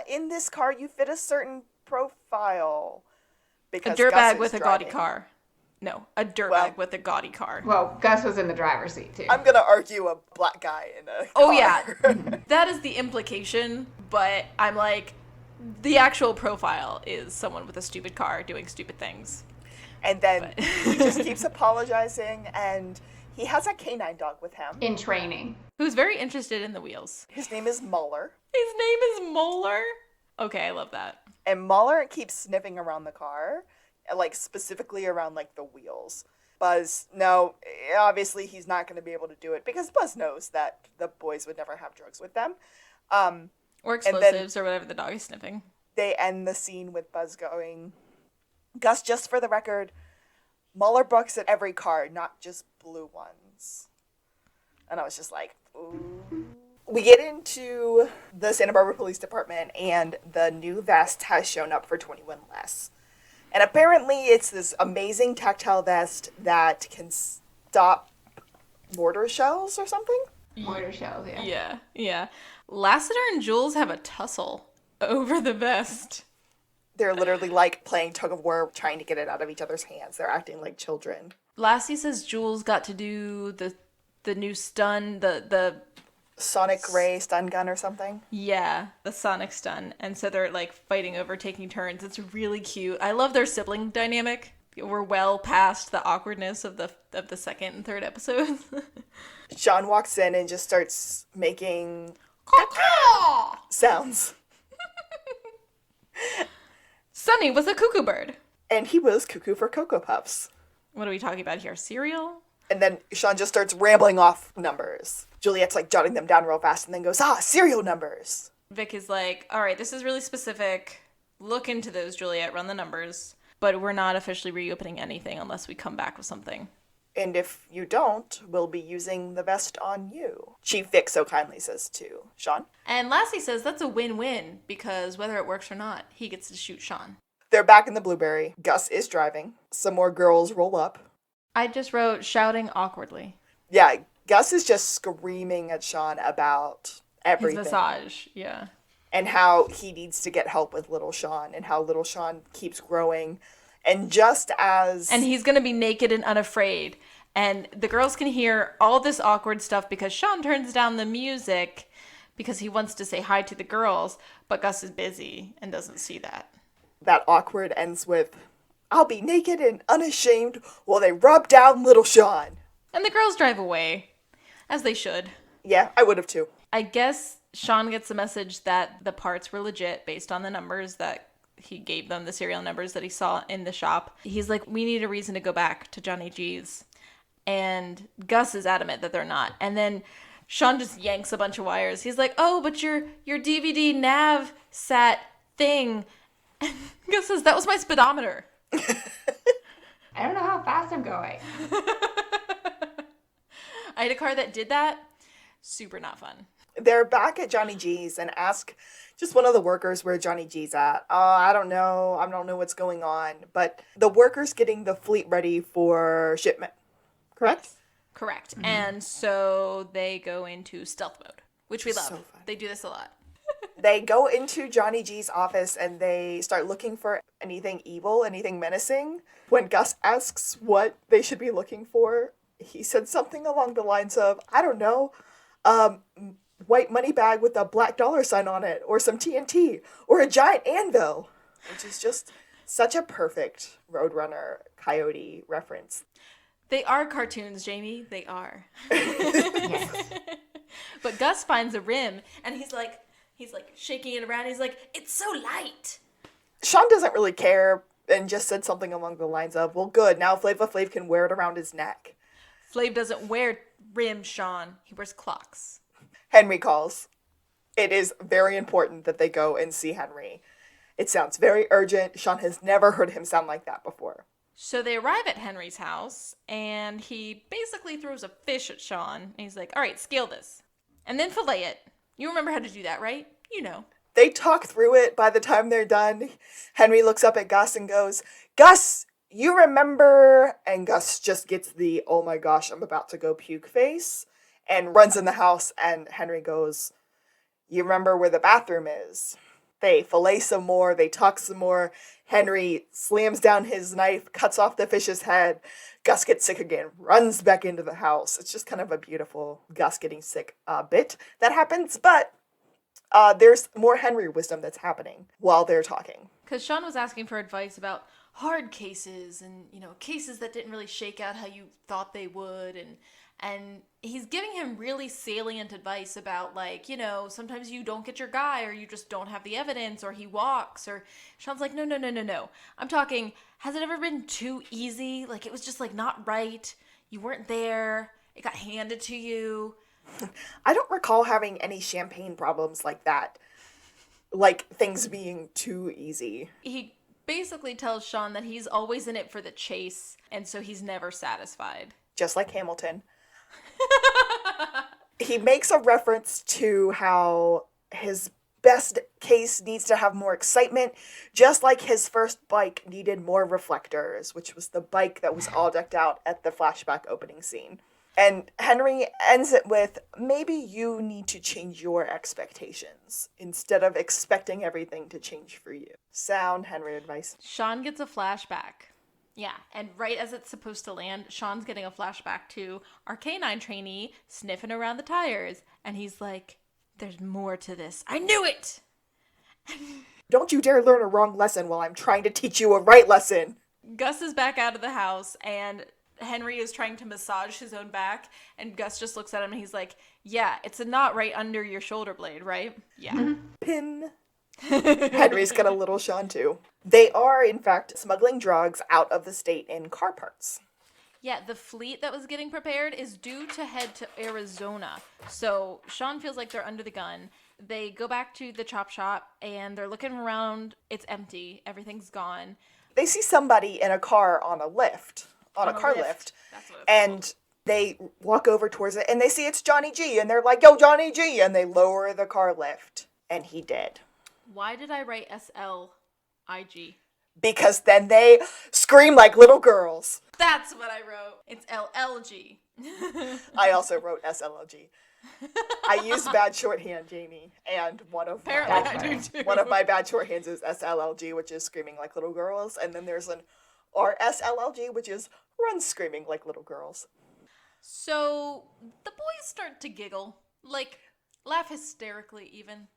In this car, you fit a certain profile." A Because Gus dirtbag is with a gaudy driving. car. No, a dirtbag Well- with a gaudy car. Well, Gus was in the driver's seat too. I'm gonna argue a black guy in a Oh, car. yeah. That is the implication, but I'm like, the actual profile is someone with a stupid car doing stupid things. And then he just keeps apologizing, and he has a canine dog with him. In training. Who's very interested in the wheels. His name is Muller. His name is Molar. Okay, I love that. And Muller keeps sniffing around the car, like specifically around like the wheels. Buzz, no, obviously he's not going to be able to do it because Buzz knows that the boys would never have drugs with them. Or then- explosives or whatever the dog is sniffing. They end the scene with Buzz going, "Gus, just for the record, Muller bucks at every car, not just blue ones." And I was just like, ooh. We get into the Santa Barbara Police Department, and the new vest has shown up for 21 less. And apparently it's this amazing tactile vest that can stop mortar shells or something. Mortar shells, yeah. Yeah. Lassiter and Jules have a tussle over the vest. They're literally like playing tug of war, trying to get it out of each other's hands. They're acting like children. Lassie says Jules got to do the new stun, the Sonic ray stun gun or something. Yeah, the sonic stun. And so they're like fighting over taking turns. It's really cute. I love their sibling dynamic. We're well past the awkwardness of the second and third episodes. Sean walks in and just starts making sounds. Sunny was a cuckoo bird. And he was cuckoo for Cocoa Puffs. What are we talking about here? Cereal? And then Sean just starts rambling off numbers. Juliet's like jotting them down real fast and then goes, serial numbers. Vic is like, all right, this is really specific. Look into those, Juliet. Run the numbers. But we're not officially reopening anything unless we come back with something. And if you don't, we'll be using the vest on you. Chief Vic so kindly says to Sean. And Lassie says that's a win-win because whether it works or not, he gets to shoot Sean. They're back in the Blueberry. Gus is driving. Some more girls roll up. I just wrote shouting awkwardly. Yeah, Gus is just screaming at Sean about everything. His massage, yeah. And how he needs to get help with little Sean and how little Sean keeps growing. And just as... And he's going to be naked and unafraid. And the girls can hear all this awkward stuff because Sean turns down the music because he wants to say hi to the girls, but Gus is busy and doesn't see that. That awkward ends with, I'll be naked and unashamed while they rub down little Sean. And the girls drive away, as they should. Yeah, I would have too. I guess Sean gets the message that the parts were legit based on the numbers that he gave them, the serial numbers that he saw in the shop. He's like, we need a reason to go back to Johnny G's. And Gus is adamant that they're not. And then Sean just yanks a bunch of wires. He's like, oh, but your DVD nav sat thing. And Gus says, that was my speedometer. I don't know how fast I'm going. I had a car that did that. Super not fun. They're back at Johnny G's and ask just one of the workers where Johnny G's at. I don't know. I don't know what's going on. But the worker's getting the fleet ready for shipment. Correct? Correct. Mm-hmm. And so they go into stealth mode, which we love. So fun. They do this a lot. They go into Johnny G's office and they start looking for anything evil, anything menacing. When Gus asks what they should be looking for, he said something along the lines of, I don't know, white money bag with a black dollar sign on it, or some TNT, or a giant anvil, which is just such a perfect Roadrunner Coyote reference. They are cartoons, Jamie. They are. Yes. But Gus finds a rim, and he's like shaking it around. He's like, it's so light. Sean doesn't really care and just said something along the lines of, well, good, now Flava Flav can wear it around his neck. Flav doesn't wear rims, Sean. He wears clocks. Henry calls. It is very important that they go and see Henry. It sounds very urgent. Sean has never heard him sound like that before. So they arrive at Henry's house, and he basically throws a fish at Sean. And he's like, all right, scale this. And then fillet it. You remember how to do that, right? You know. They talk through it. By the time they're done, Henry looks up at Gus and goes, Gus, you remember? And Gus just gets the, oh my gosh, I'm about to go puke face and runs in the house. And Henry goes, you remember where the bathroom is? They fillet some more. They talk some more. Henry slams down his knife, cuts off the fish's head. Gus gets sick again, runs back into the house. It's just kind of a beautiful Gus getting sick bit that happens. But there's more Henry wisdom that's happening while they're talking. Because Sean was asking for advice about hard cases and, you know, cases that didn't really shake out how you thought they would. And he's giving him really salient advice about, like, you know, sometimes you don't get your guy, or you just don't have the evidence, or he walks, or Sean's like, no. I'm talking, has it ever been too easy? Like, it was just, like, not right. You weren't there. It got handed to you. I don't recall having any champagne problems like that. Like, things being too easy. He basically tells Sean that he's always in it for the chase, and so he's never satisfied. Just like Hamilton. He makes a reference to how his best case needs to have more excitement, just like his first bike needed more reflectors, which was the bike that was all decked out at the flashback opening scene. And Henry ends it with, maybe you need to change your expectations instead of expecting everything to change for you. Sound Henry advice. Sean gets a flashback. Yeah, and right as it's supposed to land, Sean's getting a flashback to our canine trainee sniffing around the tires. And he's like, there's more to this. I knew it! Don't you dare learn a wrong lesson while I'm trying to teach you a right lesson. Gus is back out of the house, and Henry is trying to massage his own back. And Gus just looks at him and he's like, yeah, it's a knot right under your shoulder blade, right? Yeah. Pin. Henry's got a little Sean too. They are, in fact, smuggling drugs out of the state in car parts. Yeah, the fleet that was getting prepared is due to head to Arizona. So Sean feels like they're under the gun. They go back to the chop shop and they're looking around. It's empty. Everything's gone. They see somebody in a car on a lift, on a car lift. That's what it's And called. they walk over towards it and they see it's Johnny G. And they're like, yo, Johnny G. And they lower the car lift. And he did. Why did I write SLIG? Because then they scream like little girls. That's what I wrote. It's LLG. I also wrote SLLG. I used bad shorthand, Jamie, and one of Apparently I do too. my bad shorthands is SLLG, which is screaming like little girls, and then there's an RSLLG, which is run screaming like little girls. So the boys start to giggle, like laugh hysterically even.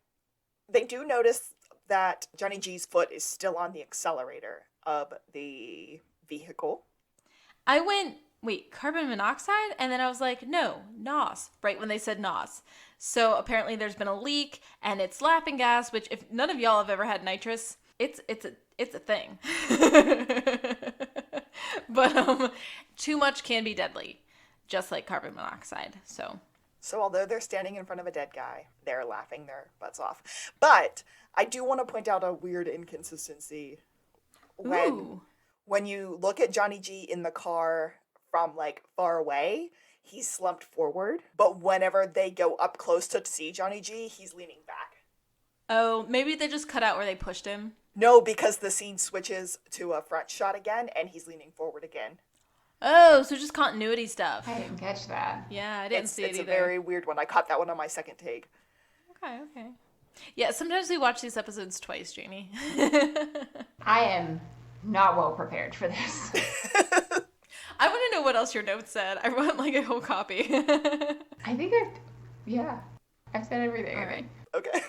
They do notice that Johnny G's foot is still on the accelerator of the vehicle. I went, wait, carbon monoxide? And then I was like, no, NOS, right when they said NOS. So apparently there's been a leak and it's laughing gas, which if none of y'all have ever had nitrous, it's a thing. But too much can be deadly, just like carbon monoxide. So although they're standing in front of a dead guy, they're laughing their butts off. But I do want to point out a weird inconsistency. When you look at Johnny G in the car from like far away, he's slumped forward. But whenever they go up close to see Johnny G, he's leaning back. Oh, maybe they just cut out where they pushed him. No, because the scene switches to a front shot again, and he's leaning forward again. Oh, so just continuity stuff. I didn't catch that. Yeah, I didn't see it It's either. a very weird one. I caught that one on my second take. Okay. Yeah, sometimes we watch these episodes twice, Jamie. I am not well prepared for this. I want to know what else your notes said. I wrote like a whole copy. I think I've said everything. All right. Okay.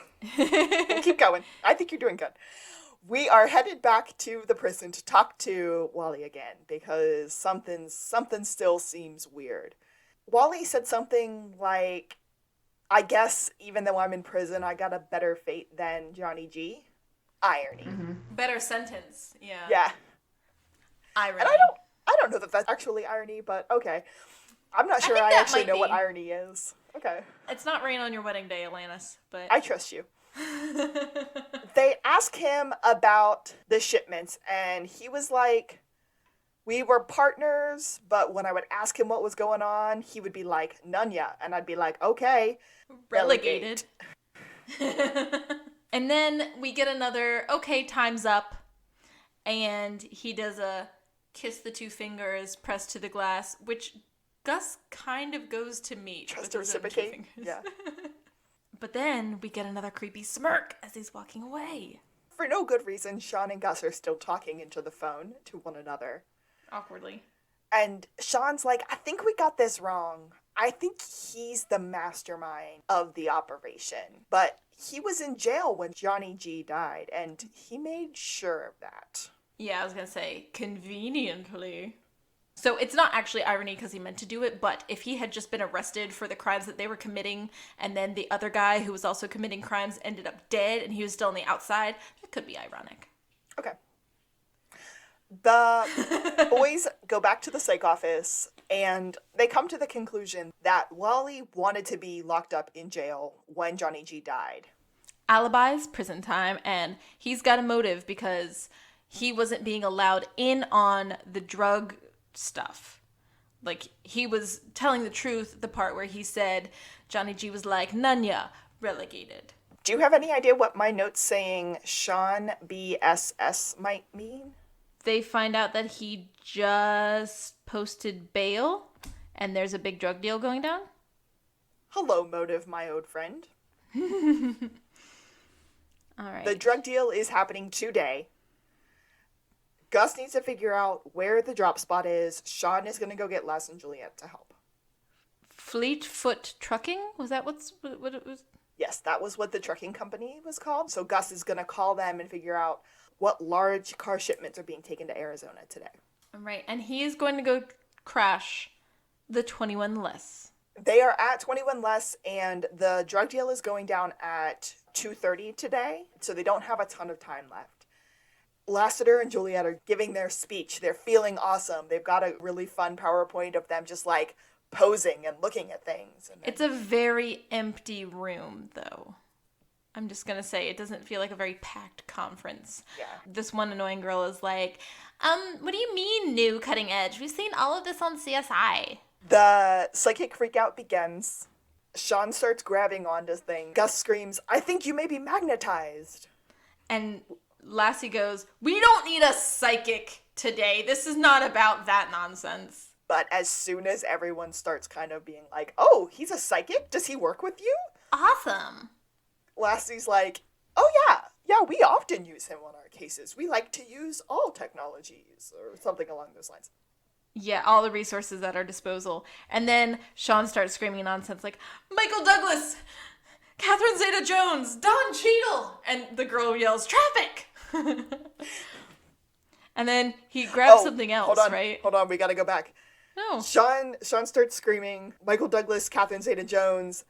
We'll keep going. I think you're doing good. We are headed back to the prison to talk to Wally again because something still seems weird. Wally said something like, I guess even though I'm in prison, I got a better fate than Johnny G. Irony. Mm-hmm. Better sentence. Yeah. Yeah. Irony. And I don't know that that's actually irony, but okay. I'm not sure think I that actually might know what be. irony is. Okay. It's not rain on your wedding day, Alanis, but I trust you. They ask him about the shipments, and he was like, we were partners, but when I would ask him what was going on, he would be like, none ya. And I'd be like, okay. relegated. And then we get another, okay, time's up. And he does a kiss the two fingers, press to the glass, which Gus kind of goes to meet. Just with to his own two reciprocate. fingers. Yeah. But then we get another creepy smirk as he's walking away. For no good reason, Sean and Gus are still talking into the phone to one another. Awkwardly. And Sean's like, I think we got this wrong. I think he's the mastermind of the operation. But he was in jail when Johnny G died, and he made sure of that. Yeah, I was going to say, conveniently. So it's not actually irony because he meant to do it, but if he had just been arrested for the crimes that they were committing, and then the other guy who was also committing crimes ended up dead, and he was still on the outside, it could be ironic. Okay. The boys go back to the psych office, and they come to the conclusion that Wally wanted to be locked up in jail when Johnny G died. Alibis, prison time, and he's got a motive because he wasn't being allowed in on the drug stuff. Like, he was telling the truth, the part where he said Johnny G was like, Nunya, relegated. Do you have any idea what my notes saying Sean BSS might mean? They find out that he just posted bail, and there's a big drug deal going down. Hello, motive, my old friend. All right. The drug deal is happening today. Gus needs to figure out where the drop spot is. Sean is going to go get Les and Juliet to help. Fleetfoot Trucking? Was that what it was? Yes, that was what the trucking company was called. So Gus is going to call them and figure out what large car shipments are being taken to Arizona today. Right, and he is going to go crash the 21 Less. They are at 21 Less, and the drug deal is going down at 2:30 today, so they don't have a ton of time left. Lassiter and Juliet are giving their speech. They're feeling awesome. They've got a really fun PowerPoint of them just like posing and looking at things. And It's a very empty room, though. I'm just going to say, it doesn't feel like a very packed conference. Yeah. This one annoying girl is like, what do you mean new cutting edge? We've seen all of this on CSI. The psychic freakout begins. Sean starts grabbing onto things. Gus screams, "I think you may be magnetized." And Lassie goes, we don't need a psychic today. This is not about that nonsense. But as soon as everyone starts kind of being like, "Oh, he's a psychic? Does he work with you?" Awesome. Lassie's like, "Oh yeah, we often use him on our cases. We like to use all technologies," or something along those lines. Yeah, all the resources at our disposal. And then Sean starts screaming nonsense like, Michael Douglas, Catherine Zeta-Jones, Don Cheadle. And the girl yells, traffic! And then he grabs something else, right? Hold on, we gotta go back. No. Sean starts screaming, Michael Douglas, Catherine Zeta-Jones,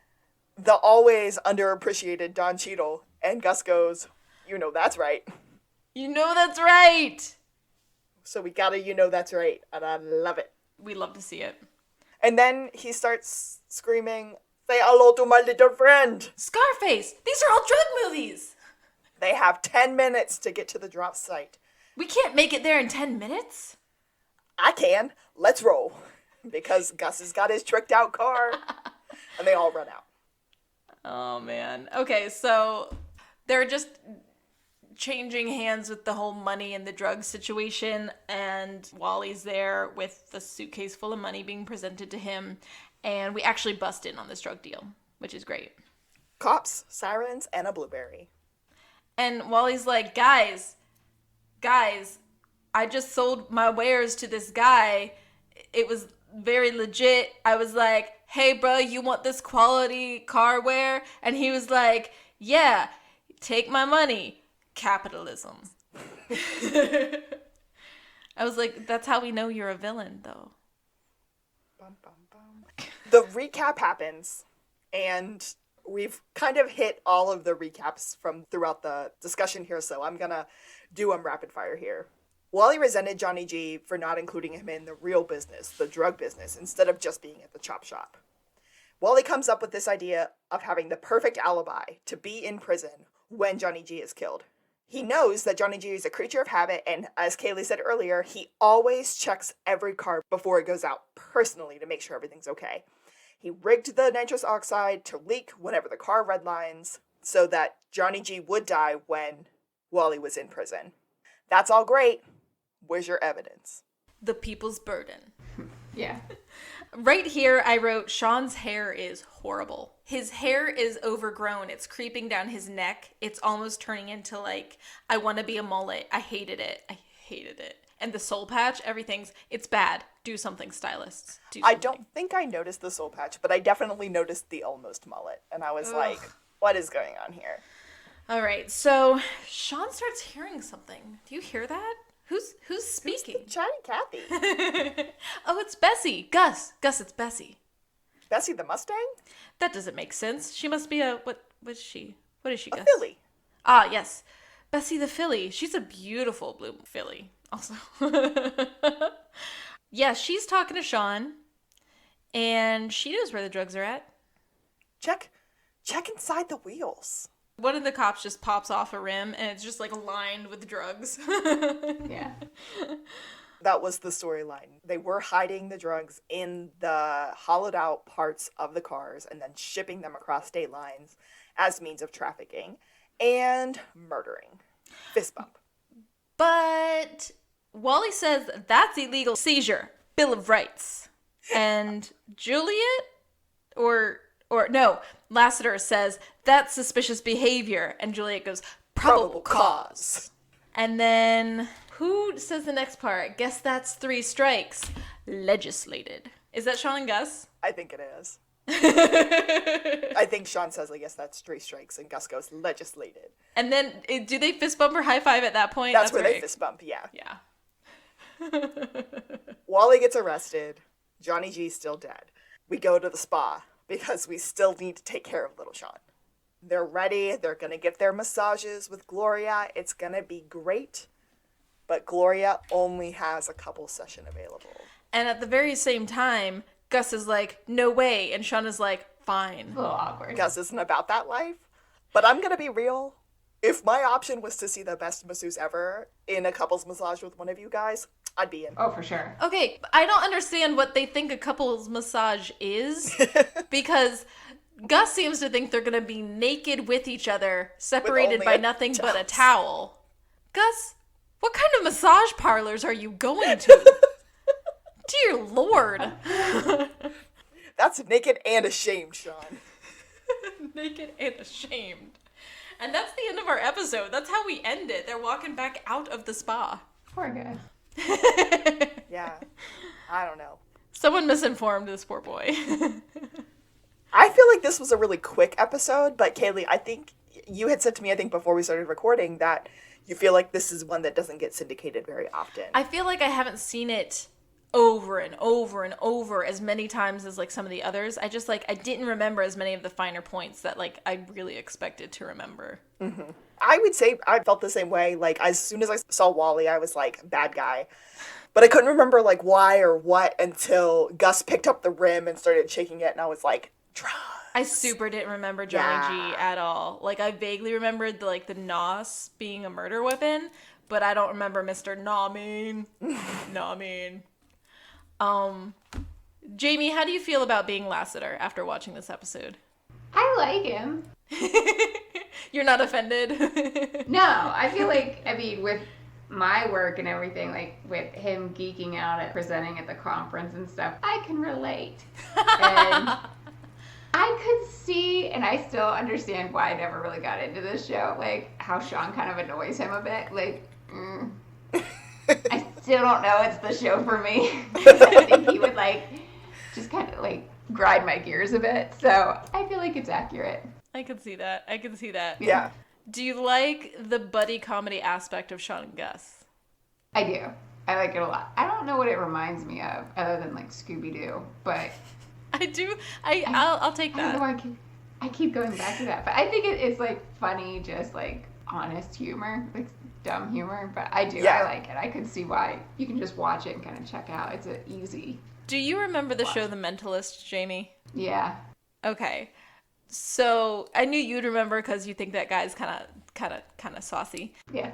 the always underappreciated Don Cheadle. And Gus goes, "You know that's right." You know that's right! So we gotta, you know that's right. And I love it. We love to see it. And then he starts screaming, "Say hello to my little friend." Scarface! These are all drug movies! They have 10 minutes to get to the drop site. We can't make it there in 10 minutes? I can. Let's roll. Because Gus has got his tricked out car. And they all run out. Oh, man. Okay, so they're just changing hands with the whole money and the drug situation, and Wally's there with the suitcase full of money being presented to him, and we actually bust in on this drug deal, which is great. Cops, sirens, and a blueberry. And Wally's like, guys, I just sold my wares to this guy. It was very legit. I was like, hey, bro, you want this quality car ware? And he was like, yeah, take my money. Capitalism. I was like, that's how we know you're a villain, though. Bum, bum, bum. The recap happens, and we've kind of hit all of the recaps from throughout the discussion here, so I'm gonna do them rapid fire here. Wally resented Johnny G for not including him in the real business, the drug business, instead of just being at the chop shop. Wally comes up with this idea of having the perfect alibi to be in prison when Johnny G is killed. He knows that Johnny G is a creature of habit, and as Kaylee said earlier, he always checks every car before it goes out personally to make sure everything's okay. He rigged the nitrous oxide to leak whenever the car redlines so that Johnny G would die when Wally was in prison. That's all great. Where's your evidence? The people's burden. Yeah. Right here, I wrote, Sean's hair is horrible. His hair is overgrown. It's creeping down his neck. It's almost turning into, like, I want to be a mullet. I hated it. And the soul patch, it's bad. Do something, stylists. Do something. I don't think I noticed the soul patch, but I definitely noticed the almost mullet. And I was like, what is going on here? All right, so Sean starts hearing something. Do you hear that? Who's speaking? Who's the chatty Cathy? Oh, it's Bessie. Gus, it's Bessie. Bessie the Mustang? That doesn't make sense. She must be what is she? What is she, A Gus? filly. Ah, yes. Bessie the filly. She's a beautiful blue filly, also. Yeah, she's talking to Sean, and she knows where the drugs are at. Check inside the wheels. One of the cops just pops off a rim, and it's just, like, lined with drugs. Yeah. That was the storyline. They were hiding the drugs in the hollowed out parts of the cars and then shipping them across state lines as means of trafficking and murdering. Fist bump. But Wally says that's illegal seizure, Bill of Rights. And Juliet, or no, Lassiter says that's suspicious behavior. And Juliet goes, probable cause. And then Who says the next part? Guess that's 3 strikes. Legislated. Is that Sean and Gus? I think it is. I think Sean says, I guess that's 3 strikes, and Gus goes, legislated. And then, do they fist bump or high five at that point? That's where they fist bump, yeah. Yeah. Wally gets arrested. Johnny G's still dead. We go to the spa because we still need to take care of little Sean. They're ready. They're going to get their massages with Gloria. It's going to be great. But Gloria only has a couple session available. And at the very same time, Gus is like, no way. And Sean is like, fine. A little awkward. Gus isn't about that life. But I'm going to be real. If my option was to see the best masseuse ever in a couple's massage with one of you guys, I'd be in. Oh, for sure. Okay, I don't understand what they think a couple's massage is. Because Gus seems to think they're going to be naked with each other, separated by nothing but a towel. Gus, what kind of massage parlors are you going to? Dear Lord. That's naked and ashamed, Sean. Naked and ashamed. And that's the end of our episode. That's how we end it. They're walking back out of the spa. Poor guy. Yeah. I don't know. Someone misinformed this poor boy. I feel like this was a really quick episode, but Kaylee, I think you had said to me, I think before we started recording, that you feel like this is one that doesn't get syndicated very often. I feel like I haven't seen it over and over and over as many times as like some of the others. I just I didn't remember as many of the finer points that I really expected to remember. Mm-hmm. I would say I felt the same way. Like, as soon as I saw Wally, I was like, bad guy. But I couldn't remember like why or what until Gus picked up the rim and started shaking it, and I was like, drugs. I super didn't remember Johnny G at all. Like, I vaguely remembered the NOS being a murder weapon, but I don't remember Mr. Namin. Namin. Jamie, how do you feel about being Lassiter after watching this episode? I like him. You're not offended? No, I feel like, with my work and everything, with him geeking out at presenting at the conference and stuff, I can relate. And I could see, and I still understand why I never really got into this show, how Sean kind of annoys him a bit. I still don't know it's the show for me. I think he would just kind of grind my gears a bit. So I feel like it's accurate. I can see that. Yeah. Do you like the buddy comedy aspect of Sean and Gus? I do. I like it a lot. I don't know what it reminds me of other than Scooby-Doo, but I do. I'll take that. I don't know, I keep going back to that, but I think it's funny, just honest humor, dumb humor, but I do. Yeah. I like it. I could see why. You can just watch it and kind of check out. It's easy. Do you remember the show The Mentalist, Jamie? Yeah. Okay. So I knew you'd remember because you think that guy's kind of saucy. Yeah.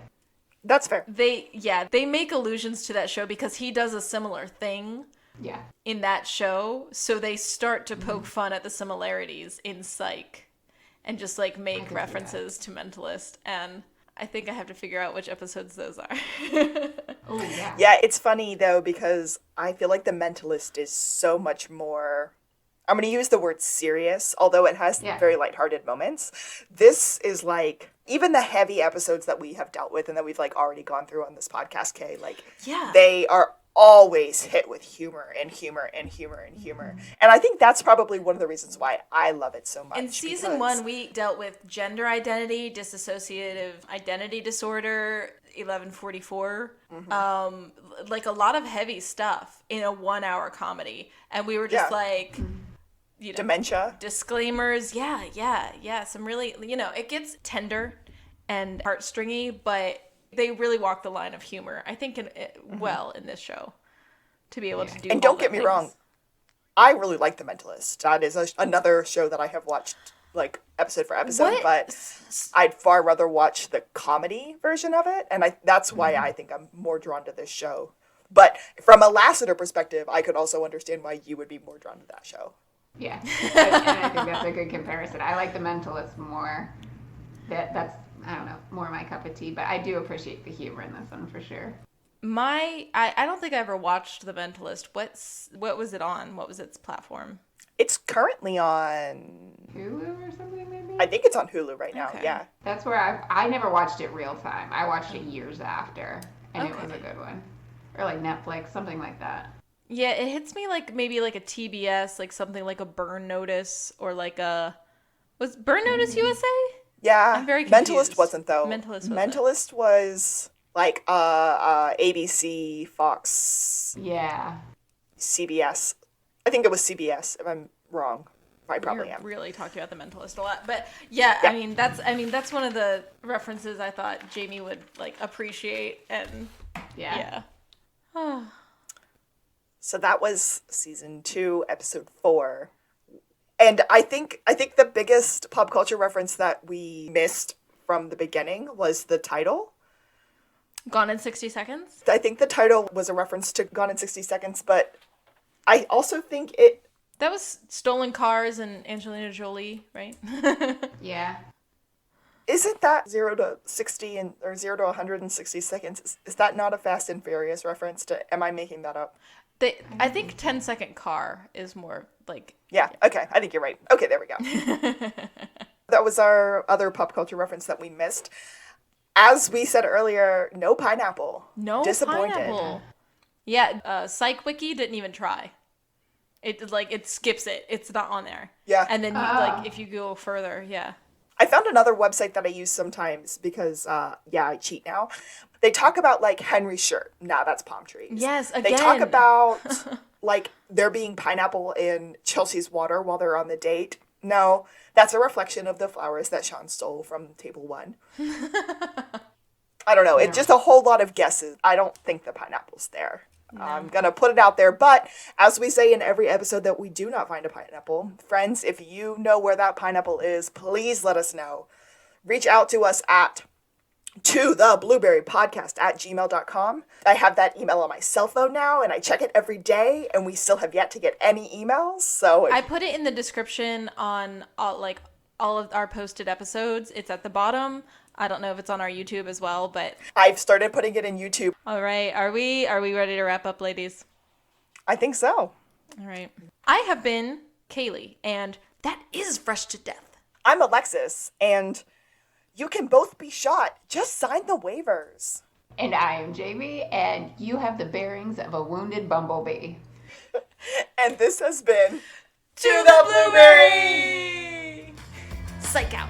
That's fair. They make allusions to that show because he does a similar thing. Yeah. In that show, so they start to poke fun at the similarities in Psych and just make references to Mentalist, and I think I have to figure out which episodes those are. Oh, yeah. Yeah, it's funny though, because I feel like The Mentalist is so much more, I'm going to use the word serious, although it has very lighthearted moments. This is even the heavy episodes that we have dealt with and that we've already gone through on this podcast, Kay, they are always hit with humor and humor and humor and humor. And I think that's probably one of the reasons why I love it so much. In season 1, we dealt with gender identity, dissociative identity disorder, 1144, a lot of heavy stuff in a 1-hour comedy. And we were just dementia. Disclaimers. Yeah. Some really, it gets tender and heartstringy, but they really walk the line of humor, I think, in this show, to be able to do. And don't get me wrong, I really like The Mentalist. That is another show that I have watched episode for episode, but I'd far rather watch the comedy version of it, and that's why I think I'm more drawn to this show. But from a Lassiter perspective, I could also understand why you would be more drawn to that show. Yeah, and I think that's a good comparison. I like The Mentalist more. That's, I don't know, more my cup of tea, but I do appreciate the humor in this one for sure. I don't think I ever watched The Mentalist. What was it on? What was its platform? It's currently on Hulu or something, maybe? I think it's on Hulu right now, Okay. yeah. That's where I never watched it real time. I watched it years after. and it was a good one. Or like Netflix, something like that. Yeah, it hits me like maybe like a TBS, like something like a Burn Notice or like a... Was Burn Notice USA? Yeah. I'm very confused. Mentalist wasn't, though. Mentalist wasn't. Mentalist was like ABC, Fox, Yeah. CBS. I think it was CBS, if I'm wrong. I probably am. Really talking about The Mentalist a lot, but yeah, Yeah. I mean that's one of the references I thought Jamie would like appreciate, and Yeah. So that was season 2, episode 4. And I think the biggest pop culture reference that we missed from the beginning was the title. Gone in 60 Seconds. I think the title was a reference to Gone in 60 Seconds, but I also think it... That was Stolen Cars and Angelina Jolie, right? Yeah. Isn't that 0 to 60 or 0 to 160 seconds? Is that not a Fast and Furious reference to... Am I making that up? I think 10-second car is more like... Yeah, okay. I think you're right. Okay, there we go. That was our other pop culture reference that we missed. As we said earlier, no pineapple. No Disappointed. pineapple. Yeah, Psych Wiki didn't even try. It skips it. It's not on there. Yeah. And then like if you go further, yeah. I found another website that I use sometimes because, I cheat now. They talk about, like, Henry's shirt. Nah, that's palm trees. Yes, again. They talk about, like, there being pineapple in Chelsea's water while they're on the date. No, that's a reflection of the flowers that Sean stole from table 1. I don't know. It's just a whole lot of guesses. I don't think the pineapple's there. No. I'm going to put it out there. But as we say in every episode that we do not find a pineapple, friends, if you know where that pineapple is, please let us know. Reach out to us at totheblueberrypodcast@gmail.com. I have that email on my cell phone now, and I check it every day, and we still have yet to get any emails. So I put it in the description on all of our posted episodes. It's at the bottom. I don't know if it's on our YouTube as well, but I've started putting it in YouTube. All right, are we ready to wrap up, ladies? I think so. All right. I have been Kaylee, and that is Fresh to Death. I'm Alexis, and you can both be shot. Just sign the waivers. And I am Jamie, and you have the bearings of a wounded bumblebee. And this has been To the Blueberry! Psych out.